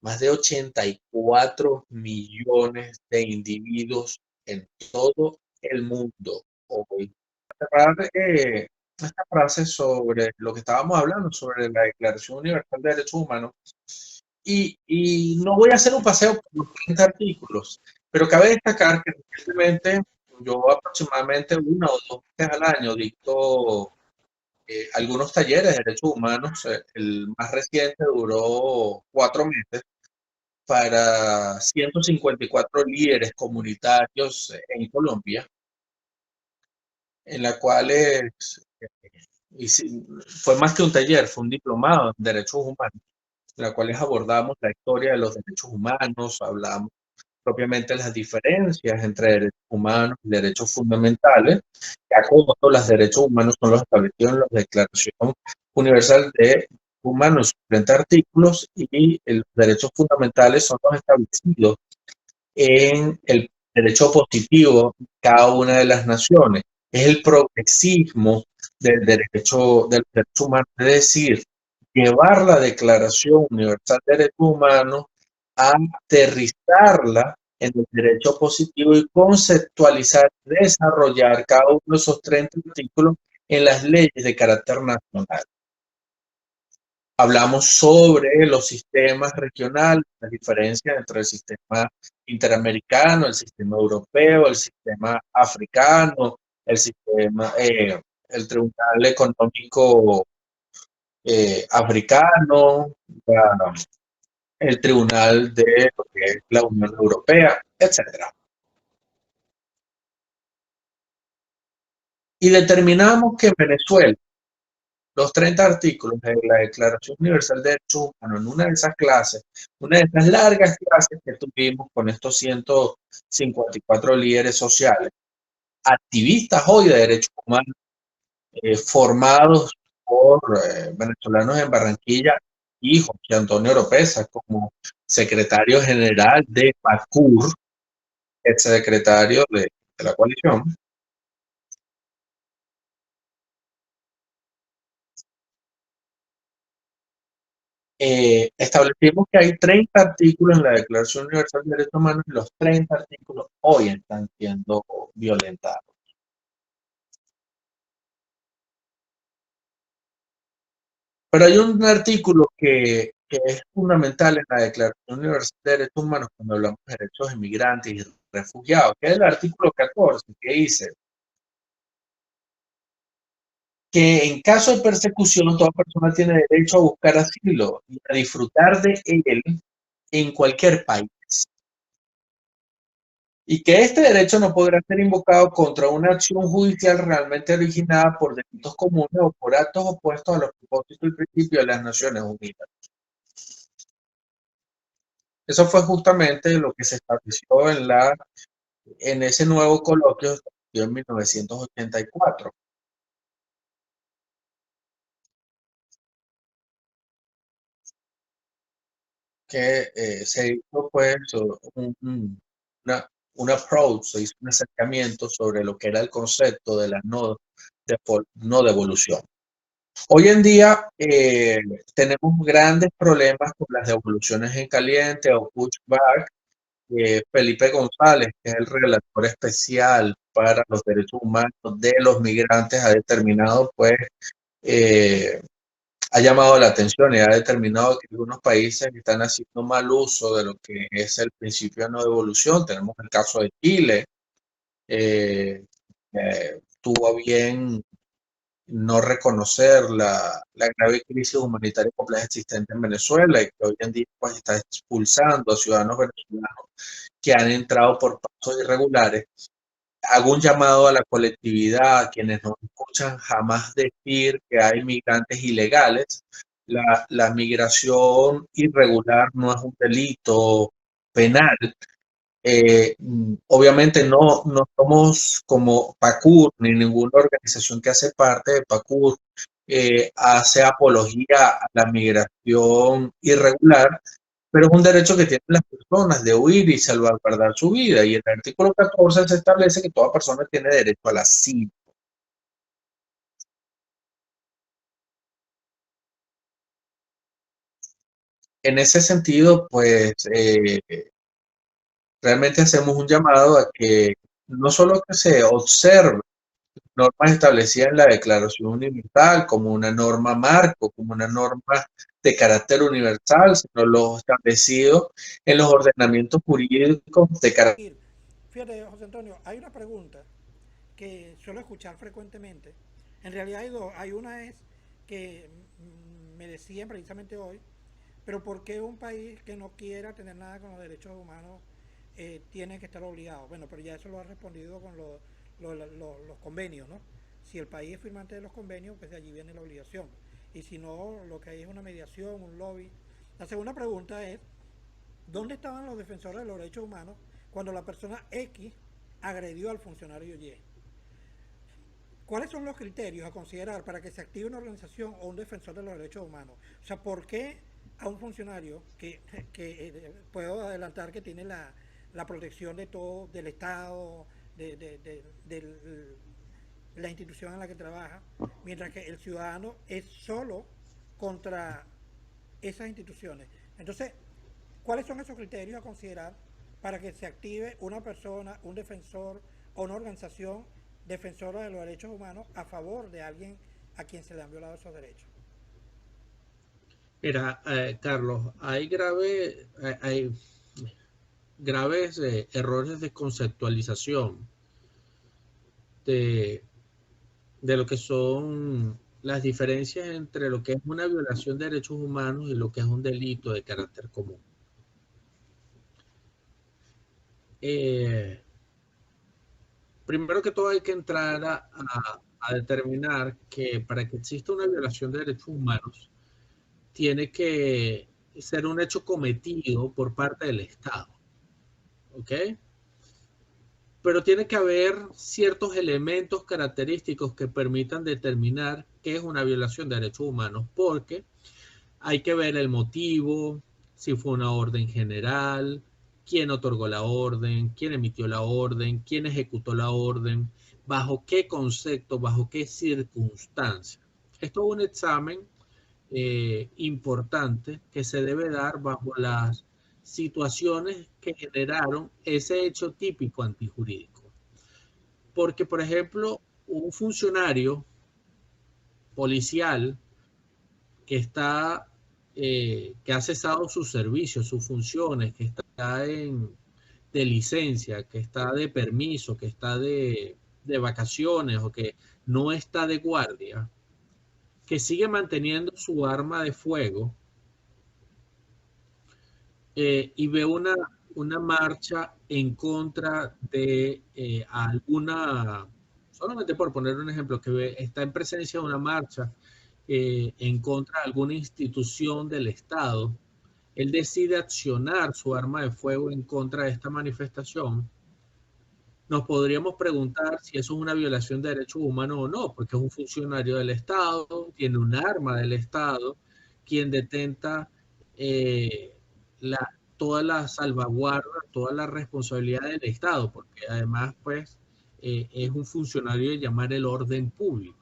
Más de 84 millones de individuos en todo el mundo hoy. Esta frase sobre lo que estábamos hablando, sobre la Declaración Universal de Derechos Humanos, y no voy a hacer un paseo por los 30 artículos, pero cabe destacar que recientemente yo aproximadamente una o dos veces al año dicto algunos talleres de derechos humanos. El más reciente duró 4 meses para 154 líderes comunitarios en Colombia, en la cual fue más que un taller, fue un diplomado en derechos humanos, en la cual abordamos la historia de los derechos humanos, hablamos propiamente las diferencias entre derechos humanos y derechos fundamentales, ya como los derechos humanos son los establecidos en la Declaración Universal de Humanos, 30 artículos, y los derechos fundamentales son los establecidos en el derecho positivo de cada una de las naciones. Es el progresismo del derecho humano, es decir, llevar la Declaración Universal de Derechos Humanos a aterrizarla en el derecho positivo y conceptualizar, desarrollar cada uno de esos 30 artículos en las leyes de carácter nacional. Hablamos sobre los sistemas regionales, las diferencias entre el sistema interamericano, el sistema europeo, el sistema africano, el Tribunal Económico Africano, el Tribunal de lo que es la Unión Europea, etc. Y determinamos que en Venezuela los 30 artículos de la Declaración Universal de Derechos Humanos en una de esas clases, una de esas largas clases que tuvimos con estos 154 líderes sociales, activistas hoy de derechos humanos, formados por venezolanos en Barranquilla, y José Antonio Oropesa como secretario general de PACUR, ex secretario de la coalición. Establecimos que hay 30 artículos en la Declaración Universal de Derechos Humanos y los 30 artículos hoy están siendo violentados. Pero hay un artículo que es fundamental en la Declaración Universal de Derechos Humanos cuando hablamos de derechos de migrantes y refugiados, que es el artículo 14, que dice que en caso de persecución toda persona tiene derecho a buscar asilo y a disfrutar de él en cualquier país. Y que este derecho no podrá ser invocado contra una acción judicial realmente originada por delitos comunes o por actos opuestos a los propósitos y principios de las Naciones Unidas. Eso fue justamente lo que se estableció en ese nuevo coloquio en 1984. Que se hizo pues un approach, se hizo un acercamiento sobre lo que era el concepto de la no devolución. Hoy en día tenemos grandes problemas con las devoluciones en caliente o pushback. Felipe González, que es el relator especial para los derechos humanos de los migrantes, ha determinado pues eh, ha llamado la atención y ha determinado que algunos países están haciendo mal uso de lo que es el principio de no devolución. Tenemos el caso de Chile, que tuvo a bien no reconocer la grave crisis humanitaria compleja existente en Venezuela y que hoy en día pues, está expulsando a ciudadanos venezolanos que han entrado por pasos irregulares. Hago un llamado a la colectividad, a quienes no escuchan jamás decir que hay migrantes ilegales. La migración irregular no es un delito penal. Obviamente no somos como PACUR ni ninguna organización que hace parte de PACUR hace apología a la migración irregular, pero es un derecho que tienen las personas de huir y salvaguardar su vida. Y en el artículo 14 se establece que toda persona tiene derecho al asilo. En ese sentido, pues realmente hacemos un llamado a que no solo que se observe normas establecidas en la Declaración Universal como una norma marco, como una norma de carácter universal, sino lo establecido en los ordenamientos jurídicos de carácter. Fíjate, José Antonio, hay una pregunta que suelo escuchar frecuentemente. En realidad hay dos. Hay una es que me decían precisamente hoy, pero ¿por qué un país que no quiera tener nada con los derechos humanos tiene que estar obligado? Bueno, pero ya eso lo ha respondido con los convenios, ¿no? Si el país es firmante de los convenios, pues de allí viene la obligación. Y si no, lo que hay es una mediación, un lobby. La segunda pregunta es, ¿dónde estaban los defensores de los derechos humanos cuando la persona X agredió al funcionario Y? ¿Cuáles son los criterios a considerar para que se active una organización o un defensor de los derechos humanos? O sea, ¿por qué a un funcionario que puedo adelantar que tiene la protección de todo, del Estado, de la institución en la que trabaja, mientras que el ciudadano es solo contra esas instituciones? Entonces, ¿cuáles son esos criterios a considerar para que se active una persona, un defensor o una organización defensora de los derechos humanos a favor de alguien a quien se le han violado esos derechos? Mira, Carlos, hay graves errores de conceptualización de, de lo que son las diferencias entre lo que es una violación de derechos humanos y lo que es un delito de carácter común. Eh, Primero que todo hay que entrar a determinar que para que exista una violación de derechos humanos, tiene que ser un hecho cometido por parte del Estado. ¿Ok? Pero tiene que haber ciertos elementos característicos que permitan determinar qué es una violación de derechos humanos, porque hay que ver el motivo, si fue una orden general, quién otorgó la orden, quién emitió la orden, quién ejecutó la orden, bajo qué concepto, bajo qué circunstancia. Esto es un examen importante que se debe dar bajo las situaciones que generaron ese hecho típico antijurídico. Porque, por ejemplo, un funcionario policial que está, que ha cesado sus servicios, sus funciones, que está de licencia, que está de permiso, que está de vacaciones o que no está de guardia, que sigue manteniendo su arma de fuego y ve una marcha en contra de alguna, solamente por poner un ejemplo, que está en presencia de una marcha en contra de alguna institución del Estado, él decide accionar su arma de fuego en contra de esta manifestación. Nos podríamos preguntar si eso es una violación de derechos humanos o no, porque es un funcionario del Estado, tiene un arma del Estado, quien detenta toda la salvaguarda, toda la responsabilidad del Estado, porque además, pues, es un funcionario de llamar el orden público.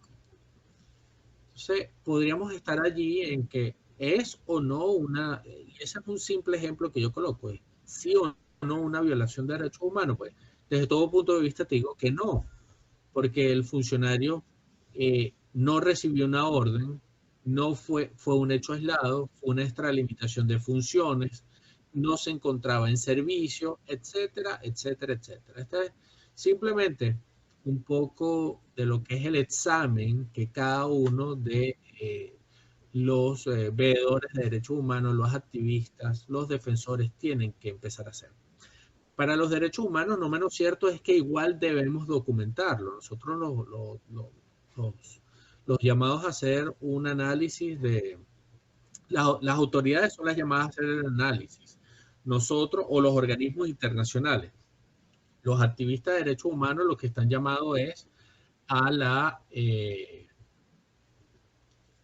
Entonces, podríamos estar allí en que es o no una, y ese es un simple ejemplo que yo coloco, es sí o no una violación de derechos humanos, pues, desde todo punto de vista te digo que no, porque el funcionario no recibió una orden, no fue un hecho aislado, fue una extralimitación de funciones, no se encontraba en servicio, etcétera, etcétera, etcétera. Este es simplemente un poco de lo que es el examen que cada uno de los veedores de derechos humanos, los activistas, los defensores tienen que empezar a hacer. Para los derechos humanos, no menos cierto es que igual debemos documentarlo. Nosotros los llamados a hacer un análisis de... Las autoridades son las llamadas a hacer el análisis. Nosotros o los organismos internacionales. Los activistas de derechos humanos lo que están llamados es a la...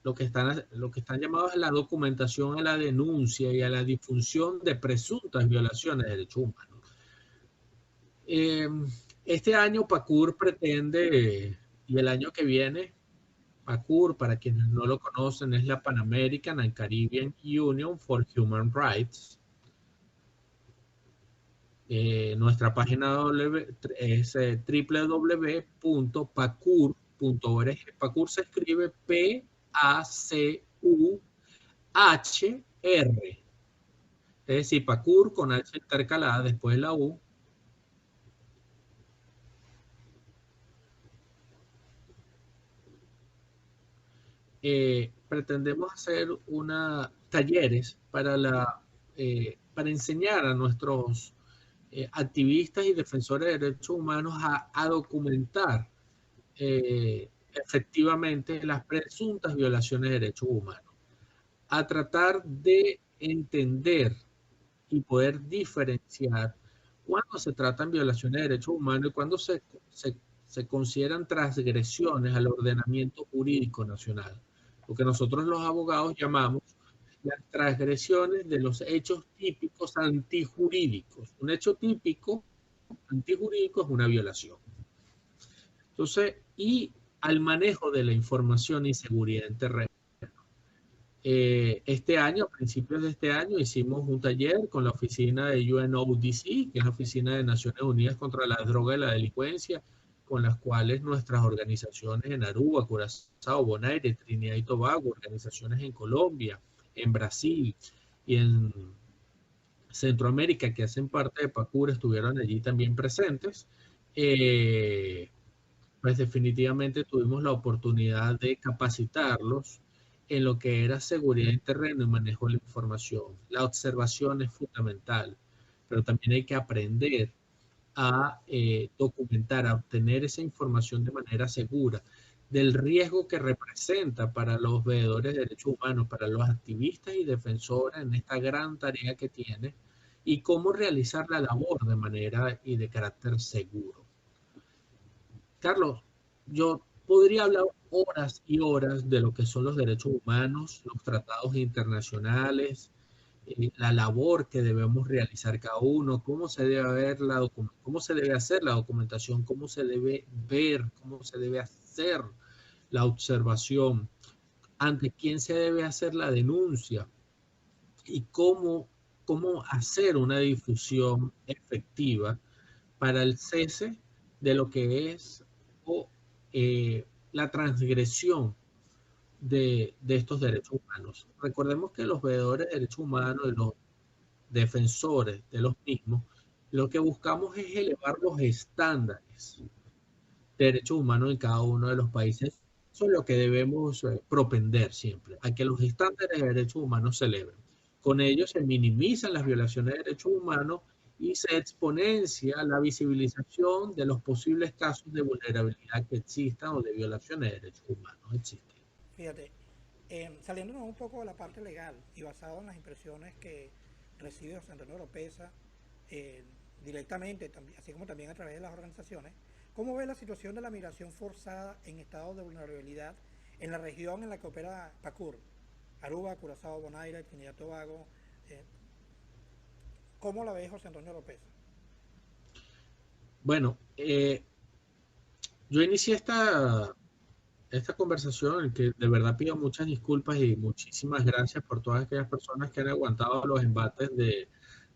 lo que están llamados a la documentación, a la denuncia y a la difusión de presuntas violaciones de derechos humanos. Este año PACUR pretende, y el año que viene, PACUR, para quienes no lo conocen, es la Pan American and Caribbean Union for Human Rights. Nuestra página es www.pacur.org. PACUR se escribe P-A-C-U-H-R. Es decir, PACUR con H intercalada después de la U. Pretendemos hacer talleres para enseñar a nuestros activistas y defensores de derechos humanos a documentar efectivamente las presuntas violaciones de derechos humanos, a tratar de entender y poder diferenciar cuando se tratan violaciones de derechos humanos y cuando se consideran transgresiones al ordenamiento jurídico nacional, lo que nosotros los abogados llamamos las transgresiones de los hechos típicos antijurídicos. Un hecho típico antijurídico es una violación. Entonces, y al manejo de la información y seguridad en terreno. Este año, a principios de este año, hicimos un taller con la oficina de UNODC, que es la Oficina de Naciones Unidas contra la Droga y la Delincuencia, con las cuales nuestras organizaciones en Aruba, Curazao, Bonaire, Trinidad y Tobago, organizaciones en Colombia, en Brasil y en Centroamérica que hacen parte de PACUR estuvieron allí también presentes. Pues definitivamente tuvimos la oportunidad de capacitarlos en lo que era seguridad en terreno y manejo de la información. La observación es fundamental, pero también hay que aprender a documentar, a obtener esa información de manera segura. del riesgo que representa para los veedores de derechos humanos, para los activistas y defensores en esta gran tarea que tiene, y cómo realizar la labor de manera y de carácter seguro. Carlos, yo podría hablar horas y horas de lo que son los derechos humanos, los tratados internacionales, la labor que debemos realizar cada uno, cómo se debe hacer la documentación, cómo se debe ver, cómo se debe hacer la observación, ante quién se debe hacer la denuncia y cómo hacer una difusión efectiva para el cese de lo que es la transgresión de estos derechos humanos. Recordemos que los veedores de derechos humanos y los defensores de los mismos, lo que buscamos es elevar los estándares de derechos humanos en cada uno de los países. Eso es lo que debemos propender siempre, a que los estándares de derechos humanos se eleven. Con ello se minimizan las violaciones de derechos humanos y se exponencia la visibilización de los posibles casos de vulnerabilidad que existan o de violaciones de derechos humanos existen. Fíjate, saliéndonos un poco de la parte legal y basado en las impresiones que recibe José Antonio Oropesa directamente, así como también a través de las organizaciones, ¿cómo ve la situación de la migración forzada en estados de vulnerabilidad en la región en la que opera PACUR? Aruba, Curazao, Bonaire, Trinidad y Tobago. ¿Cómo la ve José Antonio Oropesa? Bueno, yo inicié esta conversación en que de verdad pido muchas disculpas y muchísimas gracias por todas aquellas personas que han aguantado los embates de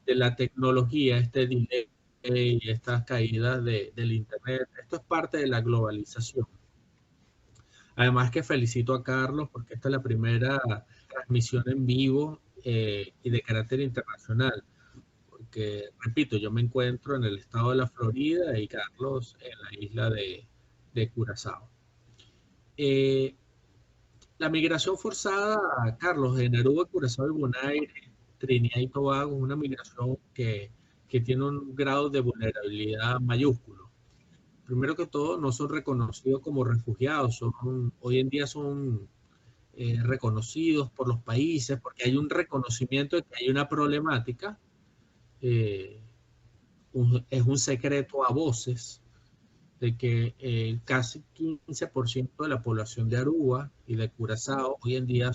la tecnología, este delay y estas caídas del internet. Esto es parte de la globalización. Además que felicito a Carlos porque esta es la primera transmisión en vivo y de carácter internacional. Porque, repito, yo me encuentro en el estado de la Florida y Carlos en la isla de Curazao. La migración forzada, Carlos, en Aruba, Curazao y Bonaire, Trinidad y Tobago, es una migración que tiene un grado de vulnerabilidad mayúsculo. Primero que todo, no son reconocidos como refugiados, hoy en día son reconocidos por los países porque hay un reconocimiento de que hay una problemática. Es un secreto a voces de que casi 15% de la población de Aruba y de Curazao hoy en día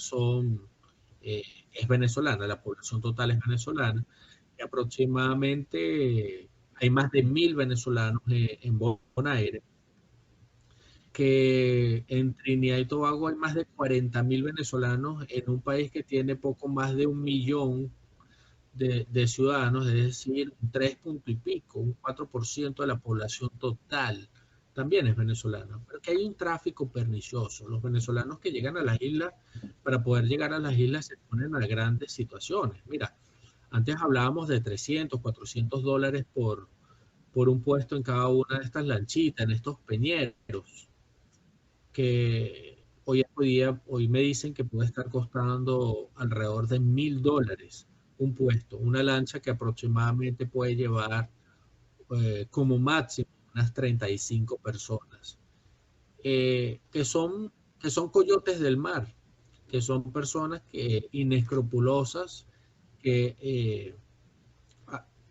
es venezolana, la población total es venezolana, y aproximadamente hay más de 1.000 venezolanos en Bonaire, que en Trinidad y Tobago hay más de 40.000 venezolanos en un país que tiene poco más de 1 millón de ciudadanos, es decir, un 3 punto y pico, un 4% de la población total también es venezolana, pero que hay un tráfico pernicioso. Los venezolanos que llegan a las islas, para poder llegar a las islas se ponen a grandes situaciones. Mira, antes hablábamos de 300, 400 dólares por un puesto en cada una de estas lanchitas, en estos peñeros, que hoy me dicen que puede estar costando alrededor de $1.000 un puesto, una lancha que aproximadamente puede llevar como máximo unas 35 personas, que son coyotes del mar, que son personas inescrupulosas que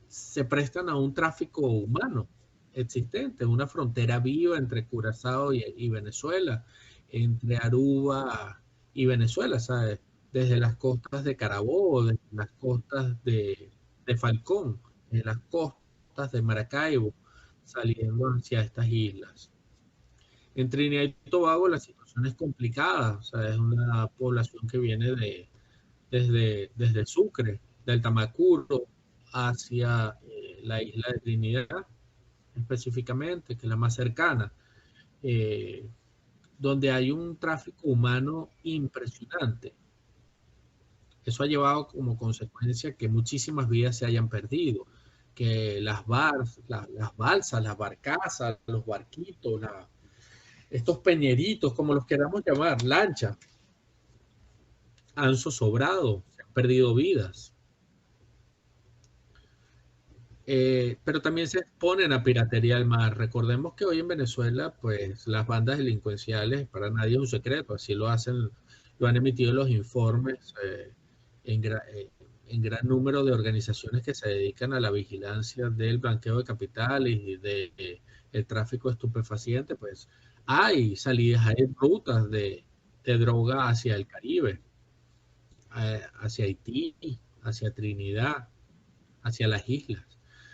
se prestan a un tráfico humano existente, una frontera viva entre Curazao y Venezuela, entre Aruba y Venezuela, ¿sabes? Desde las costas de Carabobo, desde las costas de Falcón, desde las costas de Maracaibo, saliendo hacia estas islas. En Trinidad y Tobago la situación es complicada, o sea, es una población que viene desde Sucre, del Tamacuro, hacia la isla de Trinidad, específicamente, que es la más cercana, donde hay un tráfico humano impresionante. Eso ha llevado como consecuencia que muchísimas vidas se hayan perdido, que las balsas, las barcazas, los barquitos, estos peñeritos, como los queramos llamar, lanchas, han zozobrado, se han perdido vidas. pero también se exponen a piratería al mar. Recordemos que hoy en Venezuela, pues las bandas delincuenciales, para nadie es un secreto, así lo hacen, lo han emitido los informes en, en gran número de organizaciones que se dedican a la vigilancia del blanqueo de capitales y de el tráfico de estupefacientes. Pues hay salidas, hay rutas de droga hacia el Caribe, hacia Haití, hacia Trinidad, hacia las islas.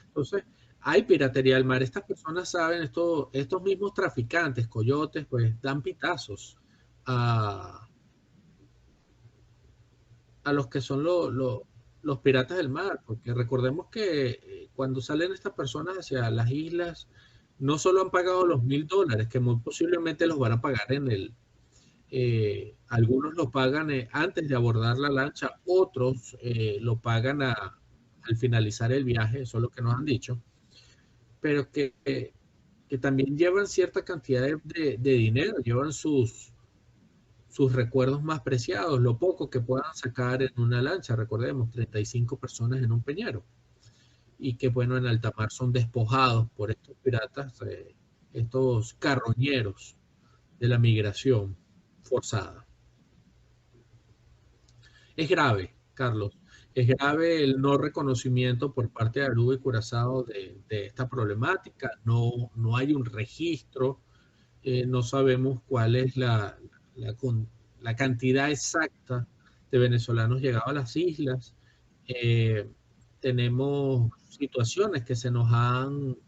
Entonces, hay piratería al mar. Estas personas saben, estos mismos traficantes, coyotes, pues dan pitazos a los que son los piratas del mar, porque recordemos que cuando salen estas personas hacia las islas, no solo han pagado los $1,000, que muy posiblemente los van a pagar en el... algunos lo pagan antes de abordar la lancha, otros lo pagan al finalizar el viaje, eso es lo que nos han dicho, pero que también llevan cierta cantidad de dinero, llevan sus recuerdos más preciados, lo poco que puedan sacar en una lancha. Recordemos, 35 personas en un peñero, y que bueno, en alta mar son despojados por estos piratas, estos carroñeros de la migración forzada. Es grave, Carlos, es grave el no reconocimiento por parte de Aruba y Curazao de esta problemática. No hay un registro, no sabemos cuál es la cantidad exacta de venezolanos llegados a las islas. Tenemos situaciones que se nos han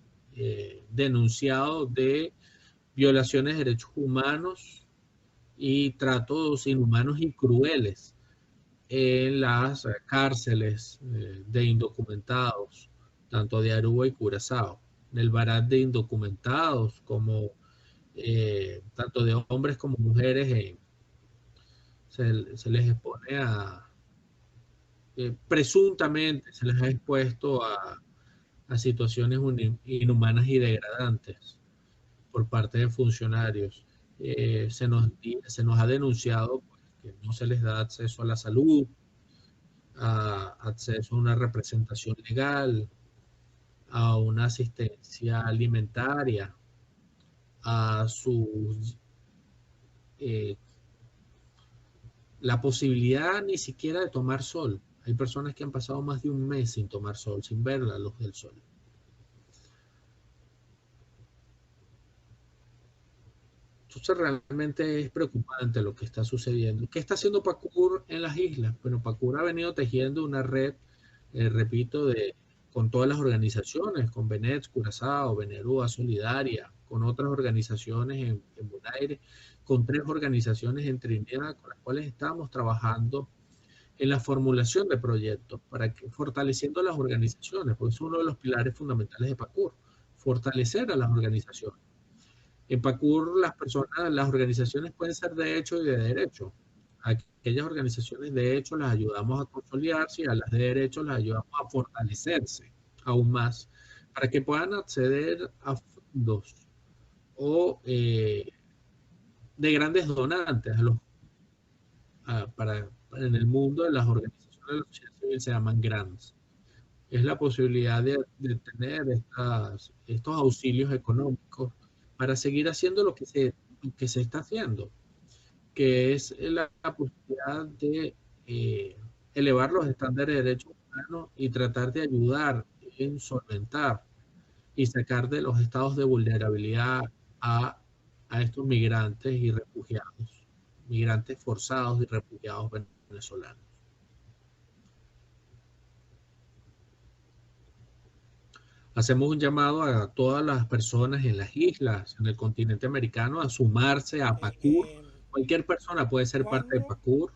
denunciado de violaciones de derechos humanos y tratos inhumanos y crueles en las cárceles de indocumentados, tanto de Aruba y Curazao, en el barat de indocumentados, como tanto de hombres como mujeres, se les expone presuntamente se les ha expuesto a situaciones inhumanas y degradantes por parte de funcionarios. Se nos ha denunciado que no se les da acceso a la salud, acceso a una representación legal, a una asistencia alimentaria, a la posibilidad ni siquiera de tomar sol. Hay personas que han pasado más de un mes sin tomar sol, sin ver la luz del sol. Entonces realmente es preocupante lo que está sucediendo. ¿Qué está haciendo PACUR en las islas? Bueno, PACUR ha venido tejiendo una red, repito, con todas las organizaciones, con Benet, Curazao, Benerúa, Solidaria, con otras organizaciones en Bonaire, con 3 organizaciones en Trinidad, con las cuales estamos trabajando en la formulación de proyectos, fortaleciendo las organizaciones, porque es uno de los pilares fundamentales de PACUR, fortalecer a las organizaciones. En PACUR las organizaciones pueden ser de hecho y de derecho. Aquellas organizaciones de hecho las ayudamos a consolidarse, y a las de derecho las ayudamos a fortalecerse aún más, para que puedan acceder a fondos o de grandes donantes en el mundo de las organizaciones de la sociedad civil se llaman grants. Es la posibilidad de tener estos auxilios económicos para seguir haciendo lo que se está haciendo, que es la posibilidad de elevar los estándares de derechos humanos y tratar de ayudar en solventar y sacar de los estados de vulnerabilidad a estos migrantes y refugiados, migrantes forzados y refugiados venezolanos. Hacemos un llamado a todas las personas en las islas, en el continente americano, a sumarse a PACUR. Cualquier persona puede ser parte de PACUR.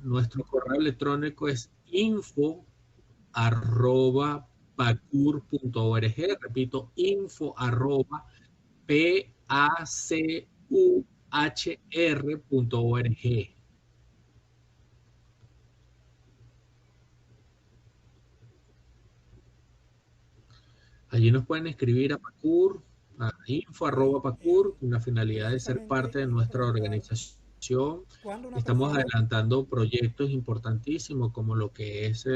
Nuestro correo electrónico es info@pacur.org. Repito, info@pacuhr.org. Allí nos pueden escribir a PACUR, a info@pacur, con la finalidad de ser parte de nuestra organización. Estamos adelantando proyectos importantísimos como lo que es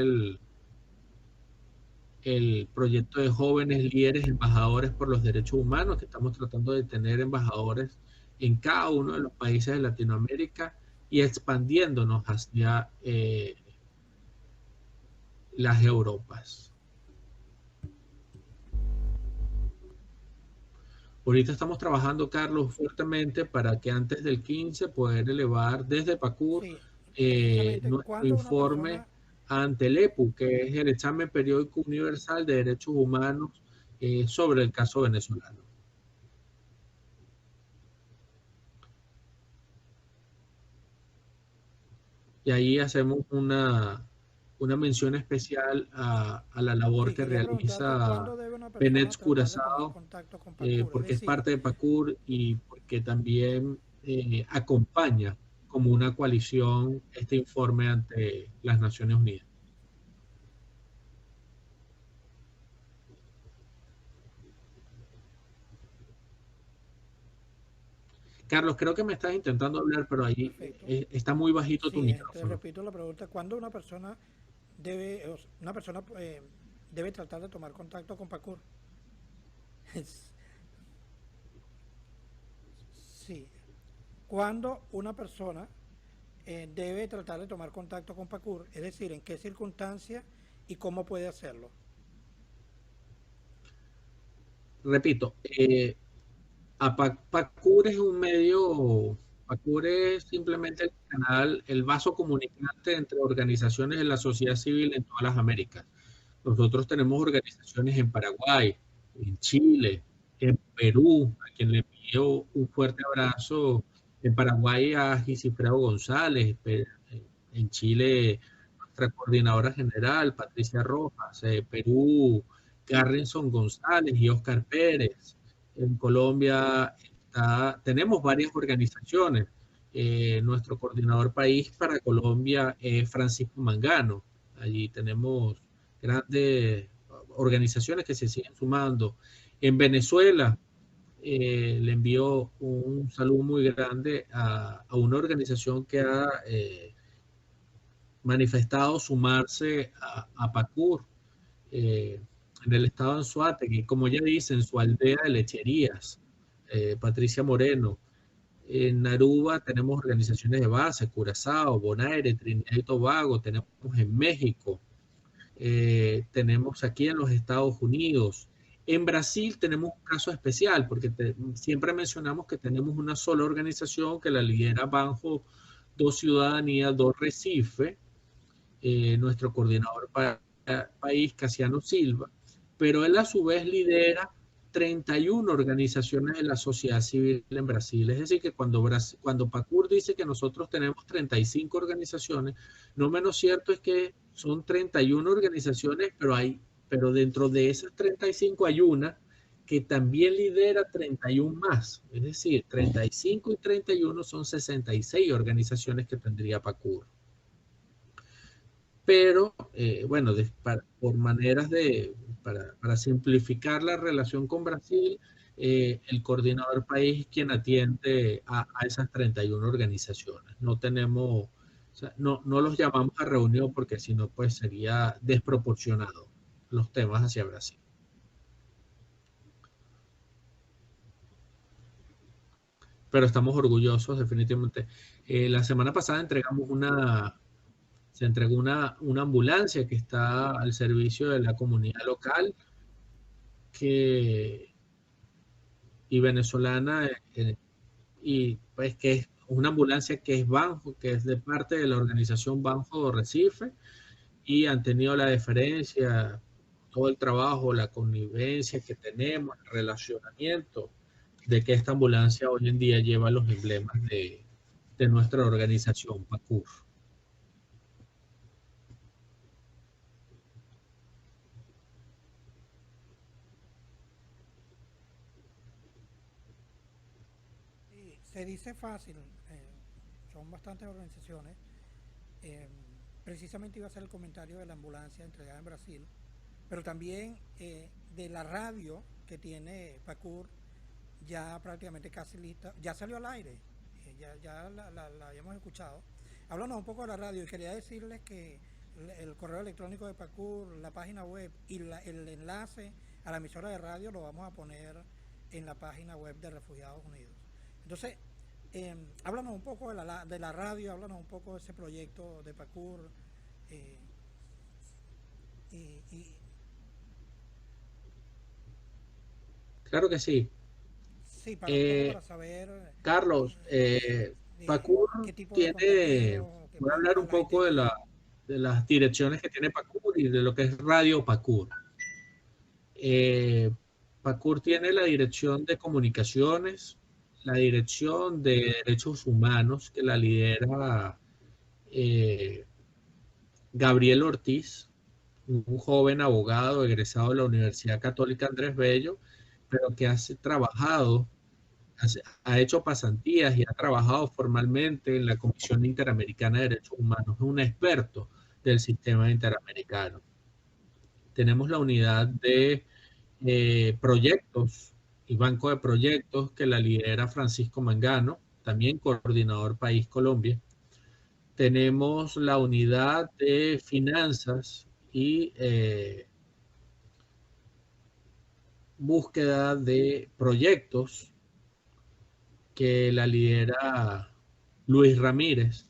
el proyecto de jóvenes líderes embajadores por los derechos humanos, que estamos tratando de tener embajadores en cada uno de los países de Latinoamérica y expandiéndonos hacia las Europas. Ahorita estamos trabajando, Carlos, fuertemente para que antes del 15 poder elevar desde PACUR Sí, precisamente, nuestro cuando una informe persona, ante el EPU, que es el Examen Periódico Universal de Derechos Humanos sobre el caso venezolano. Y ahí hacemos una mención especial a la labor sí, que quería preguntarte realiza cuándo debe una persona Benet tratar de tomar Curazao, contacto con PACUR. Es porque es decir, parte de PACUR y porque también acompaña como una coalición este informe ante las Naciones Unidas. Carlos, creo que me estás intentando hablar, pero ahí perfecto. está muy bajito tu Sí, te micrófono. repito la pregunta, ¿cuándo una persona debe tratar de tomar contacto con PACUR? Sí, cuando una persona debe tratar de tomar contacto con PACUR, es decir, en qué circunstancias y cómo puede hacerlo. Repito, PACUR es un medio, PACUR es simplemente el canal, el vaso comunicante entre organizaciones de la sociedad civil en todas las Américas. Nosotros tenemos organizaciones en Paraguay, en Chile, en Perú, a quien le envío un fuerte abrazo. En Paraguay a Gisifredo González, en Chile nuestra coordinadora general, Patricia Rojas, Perú, Garrison González y Oscar Pérez. En Colombia tenemos varias organizaciones. Nuestro coordinador país para Colombia es Francisco Mangano. Allí tenemos grandes organizaciones que se siguen sumando. En Venezuela, le envío un saludo muy grande a una organización que ha manifestado sumarse a PACUR en el estado de Anzoátegui, como ya dice, en su aldea de lecherías, Patricia Moreno. En Aruba tenemos organizaciones de base, Curazao, Bonaire, Trinidad y Tobago, tenemos en México, tenemos aquí en los Estados Unidos. En Brasil tenemos un caso especial porque siempre mencionamos que tenemos una sola organización que la lidera Banjo do Ciudadanía do Recife, nuestro coordinador país, Casiano Silva, pero él a su vez lidera 31 organizaciones de la sociedad civil en Brasil. Es decir, que cuando PACUR dice que nosotros tenemos 35 organizaciones, no menos cierto es que son 31 organizaciones, pero dentro de esas 35 hay una que también lidera 31 más. Es decir, 35 y 31 son 66 organizaciones que tendría PACUR. Pero bueno, por maneras para simplificar la relación con Brasil, el coordinador país es quien atiende a esas 31 organizaciones. No tenemos, o sea, no los llamamos a reunión porque si no, pues sería desproporcionado los temas hacia Brasil. Pero estamos orgullosos, definitivamente. La semana pasada se entregó una ambulancia que está al servicio de la comunidad local que, y venezolana, y pues que es una ambulancia que es Banjo, que es de parte de la organización Banjo Recife, y han tenido la deferencia, todo el trabajo, la connivencia que tenemos, el relacionamiento de que esta ambulancia hoy en día lleva los emblemas de nuestra organización, PACUR. Y se dice fácil, son bastantes organizaciones. eh, Precisamente iba a hacer el comentario de la ambulancia entregada en Brasil, pero también de la radio que tiene PACUR, ya prácticamente casi lista, ya salió al aire, ya la habíamos escuchado. Háblanos un poco de la radio y quería decirles que el correo electrónico de PACUR, la página web y el enlace a la emisora de radio lo vamos a poner en la página web de Refugiados Unidos. Entonces, háblanos un poco de la radio, háblanos un poco de ese proyecto de PACUR. Claro que sí. Sí, para saber, Carlos, PACUR tiene, voy a hablar un poco de las direcciones que tiene PACUR y de lo que es Radio PACUR. PACUR tiene la dirección de comunicaciones, la dirección de derechos humanos, que la lidera Gabriel Ortiz, un joven abogado egresado de la Universidad Católica Andrés Bello, pero que ha hecho pasantías y ha trabajado formalmente en la Comisión Interamericana de Derechos Humanos. Es un experto del sistema interamericano. Tenemos la unidad de proyectos y banco de proyectos que la lidera Francisco Mangano, también coordinador País Colombia. Tenemos la unidad de finanzas y búsqueda de proyectos que la lidera Luis Ramírez,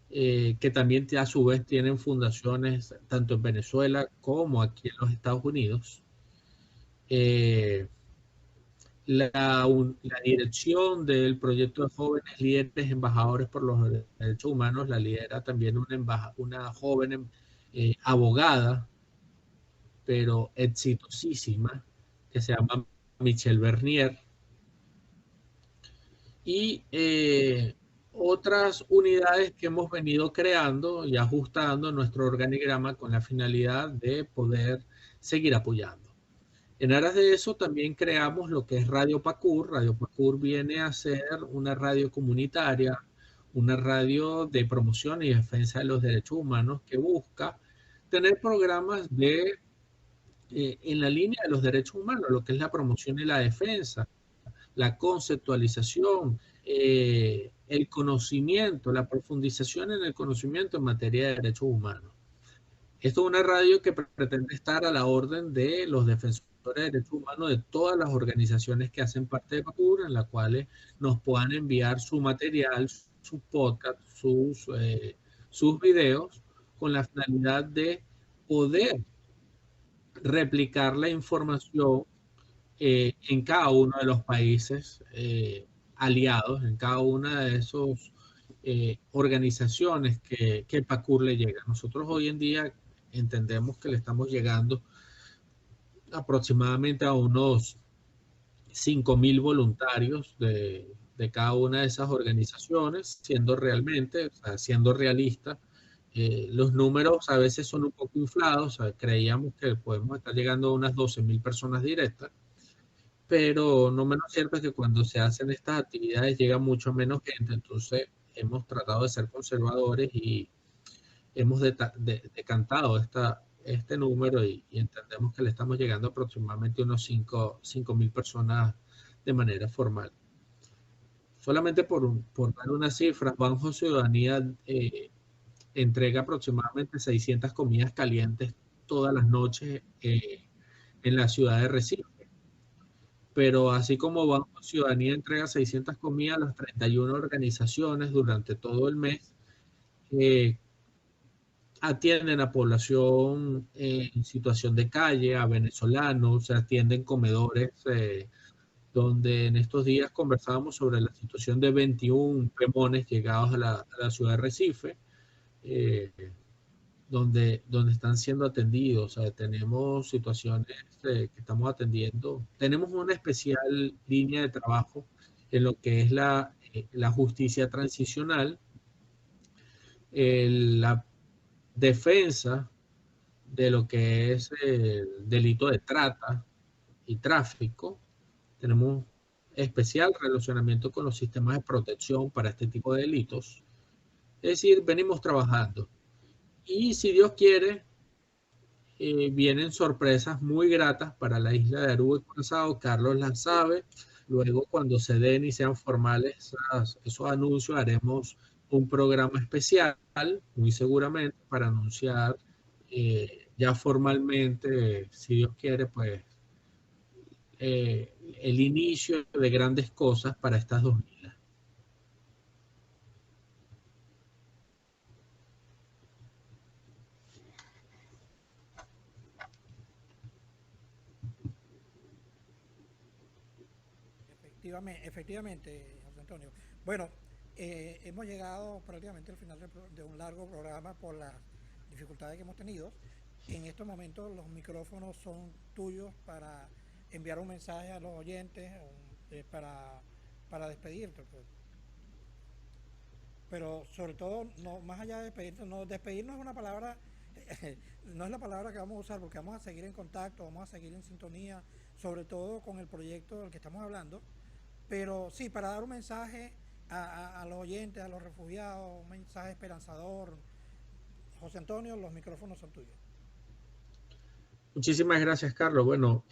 que también a su vez tienen fundaciones tanto en Venezuela como aquí en los Estados Unidos. La dirección del proyecto de jóvenes líderes embajadores por los derechos humanos la lidera también una joven abogada, pero exitosísima, que se llama Michelle Bernier. Y otras unidades que hemos venido creando y ajustando nuestro organigrama con la finalidad de poder seguir apoyando. En aras de eso también creamos lo que es Radio PACUR. Radio PACUR viene a ser una radio comunitaria, una radio de promoción y defensa de los derechos humanos que busca tener programas en la línea de los derechos humanos, lo que es la promoción y la defensa, la conceptualización, el conocimiento, la profundización en el conocimiento en materia de derechos humanos. Esto es una radio que pretende estar a la orden de los defensores de derechos humanos de todas las organizaciones que hacen parte de PACUR, en las cuales nos puedan enviar su material, sus podcasts, sus videos, con la finalidad de poder replicar la información en cada uno de los países aliados, en cada una de esas organizaciones que PACUR le llega. Nosotros hoy en día entendemos que le estamos llegando aproximadamente a unos 5.000 voluntarios de cada una de esas organizaciones, siendo realista. Los números a veces son un poco inflados, creíamos que podemos estar llegando a unas 12.000 personas directas, pero no menos cierto es que cuando se hacen estas actividades llega mucho menos gente. Entonces hemos tratado de ser conservadores y hemos decantado este número y entendemos que le estamos llegando aproximadamente unos 5.000 personas de manera formal. Solamente por dar unas cifras, Banjo Ciudadanía entrega aproximadamente 600 comidas calientes todas las noches en la ciudad de Recife. Pero así como Banco Ciudadanía entrega 600 comidas a las 31 organizaciones durante todo el mes, atienden a población en situación de calle, a venezolanos, se atienden comedores, donde en estos días conversábamos sobre la situación de 21 pemones llegados a la ciudad de Recife, donde están siendo atendidos. Tenemos situaciones que estamos atendiendo. Tenemos una especial línea de trabajo en lo que es la justicia transicional, la defensa de lo que es el delito de trata y tráfico. Tenemos especial relacionamiento con los sistemas de protección para este tipo de delitos. Es decir, venimos trabajando. Y si Dios quiere, vienen sorpresas muy gratas para la isla de Aruba y Curazao. Carlos las sabe. Luego, cuando se den y sean formales esos anuncios, haremos un programa especial, muy seguramente, para anunciar ya formalmente, si Dios quiere, pues el inicio de grandes cosas para estas 2 islas. Efectivamente, José Antonio. Bueno, hemos llegado prácticamente al final de un largo programa por las dificultades que hemos tenido. En estos momentos los micrófonos son tuyos para enviar un mensaje a los oyentes para despedirte, pues. Pero sobre todo, no, más allá de despedirnos, no, despedirnos es una palabra, no es la palabra que vamos a usar, porque vamos a seguir en contacto, vamos a seguir en sintonía, sobre todo con el proyecto del que estamos hablando. Pero sí, para dar un mensaje a los oyentes, a los refugiados, un mensaje esperanzador. José Antonio, los micrófonos son tuyos. Muchísimas gracias, Carlos. Bueno,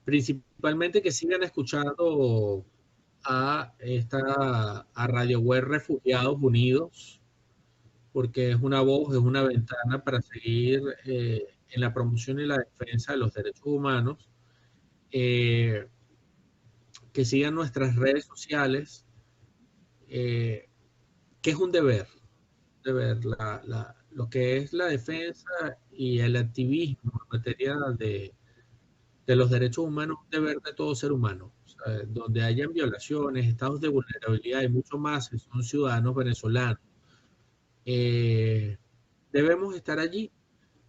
principalmente que sigan escuchando a Radio Web Refugiados Unidos, porque es una voz, es una ventana para seguir en la promoción y la defensa de los derechos humanos. Que sigan nuestras redes sociales, que es un deber lo que es la defensa y el activismo en materia de los derechos humanos, un deber de todo ser humano. O sea, donde hayan violaciones, estados de vulnerabilidad y mucho más, que son ciudadanos venezolanos, debemos estar allí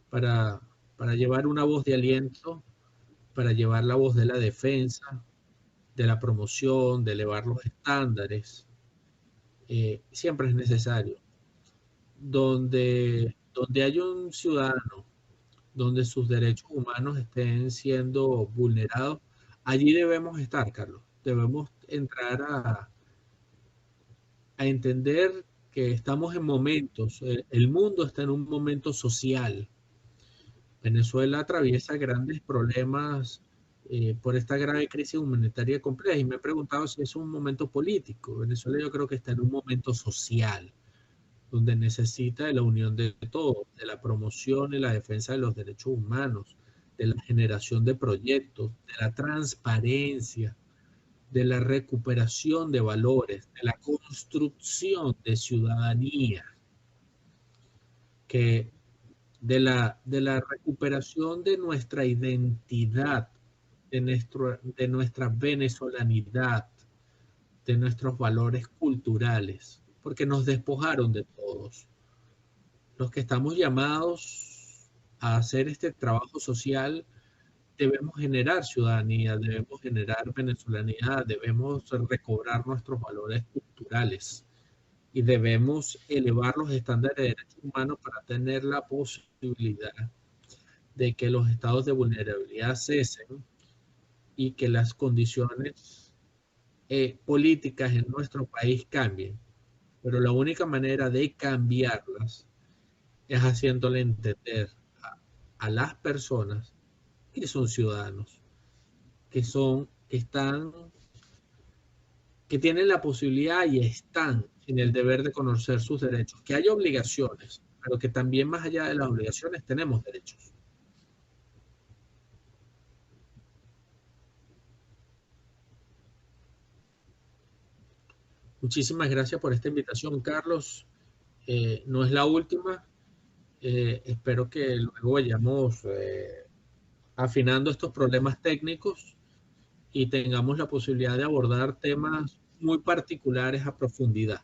para, para llevar una voz de aliento, para llevar la voz de la defensa, de la promoción, de elevar los estándares. Siempre es necesario. Donde hay un ciudadano, donde sus derechos humanos estén siendo vulnerados, allí debemos estar, Carlos. Debemos entrar a entender que estamos en momentos, el mundo está en un momento social. Venezuela atraviesa grandes problemas por esta grave crisis humanitaria compleja y me he preguntado si es un momento político. Venezuela yo creo que está en un momento social, donde necesita de la unión de todos, de la promoción y la defensa de los derechos humanos, de la generación de proyectos, de la transparencia, de la recuperación de valores, de la construcción de ciudadanía, que de la recuperación de nuestra identidad, de nuestra venezolanidad, de nuestros valores culturales, porque nos despojaron de todos. Los que estamos llamados a hacer este trabajo social debemos generar ciudadanía, debemos generar venezolanidad, debemos recobrar nuestros valores culturales y debemos elevar los estándares de derechos humanos para tener la posibilidad de que los estados de vulnerabilidad cesen y que las condiciones políticas en nuestro país cambien. Pero la única manera de cambiarlas es haciéndole entender a las personas que son ciudadanos, que tienen la posibilidad y están en el deber de conocer sus derechos, que hay obligaciones, pero que también más allá de las obligaciones tenemos derechos. Muchísimas gracias por esta invitación, Carlos. No es la última. Espero que luego vayamos afinando estos problemas técnicos y tengamos la posibilidad de abordar temas muy particulares a profundidad.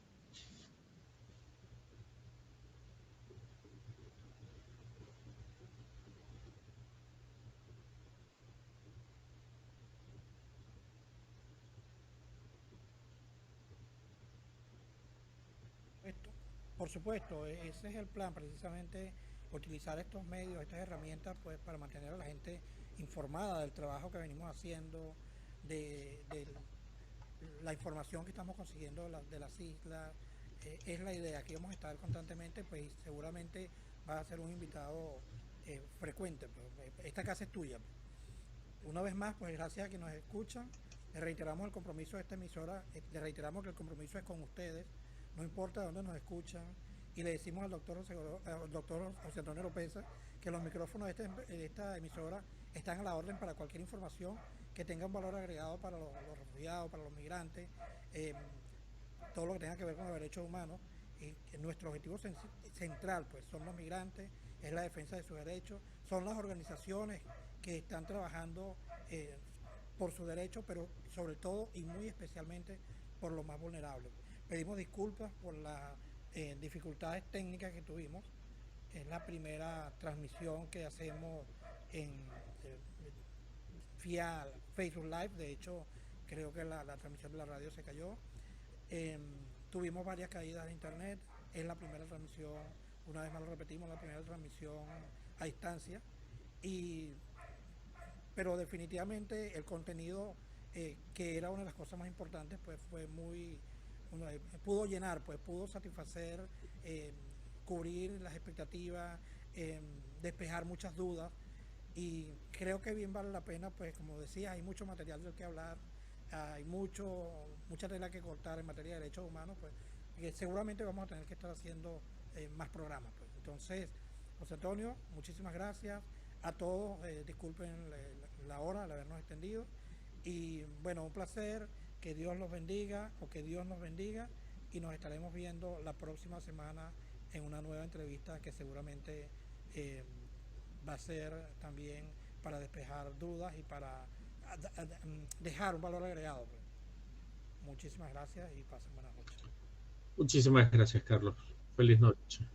Por supuesto, ese es el plan, precisamente utilizar estos medios, estas herramientas, pues para mantener a la gente informada del trabajo que venimos haciendo, de la información que estamos consiguiendo de las islas. Es la idea, que vamos a estar constantemente, pues seguramente va a ser un invitado frecuente. Pues, esta casa es tuya. Una vez más, pues gracias a que nos escuchan. Le reiteramos el compromiso de esta emisora, le reiteramos que el compromiso es con ustedes, no importa de dónde nos escuchan, y le decimos al doctor José Antonio Oropesa que los micrófonos de esta emisora están a la orden para cualquier información que tenga un valor agregado para los refugiados, para los migrantes, todo lo que tenga que ver con los derechos humanos. Y nuestro objetivo central pues son los migrantes, es la defensa de sus derechos, son las organizaciones que están trabajando por sus derechos, pero sobre todo y muy especialmente por los más vulnerables. Pedimos disculpas por las dificultades técnicas que tuvimos. Es la primera transmisión que hacemos en vía Facebook Live. De hecho, creo que la transmisión de la radio se cayó. Tuvimos varias caídas de internet. Es la primera transmisión, una vez más lo repetimos, la primera transmisión a distancia. Pero definitivamente el contenido, que era una de las cosas más importantes, pues fue pudo llenar, pues pudo satisfacer, cubrir las expectativas, despejar muchas dudas, y creo que bien vale la pena, pues como decía, hay mucho material del que hablar, hay mucha tela que cortar en materia de derechos humanos, pues que seguramente vamos a tener que estar haciendo más programas, pues. Entonces, José Antonio, muchísimas gracias a todos, disculpen la hora al habernos extendido, y bueno, un placer, que Dios los bendiga, o que Dios nos bendiga, y nos estaremos viendo la próxima semana en una nueva entrevista que seguramente va a ser también para despejar dudas y para dejar un valor agregado, pues. Muchísimas gracias y pasen buenas noches. Muchísimas gracias, Carlos. Feliz noche.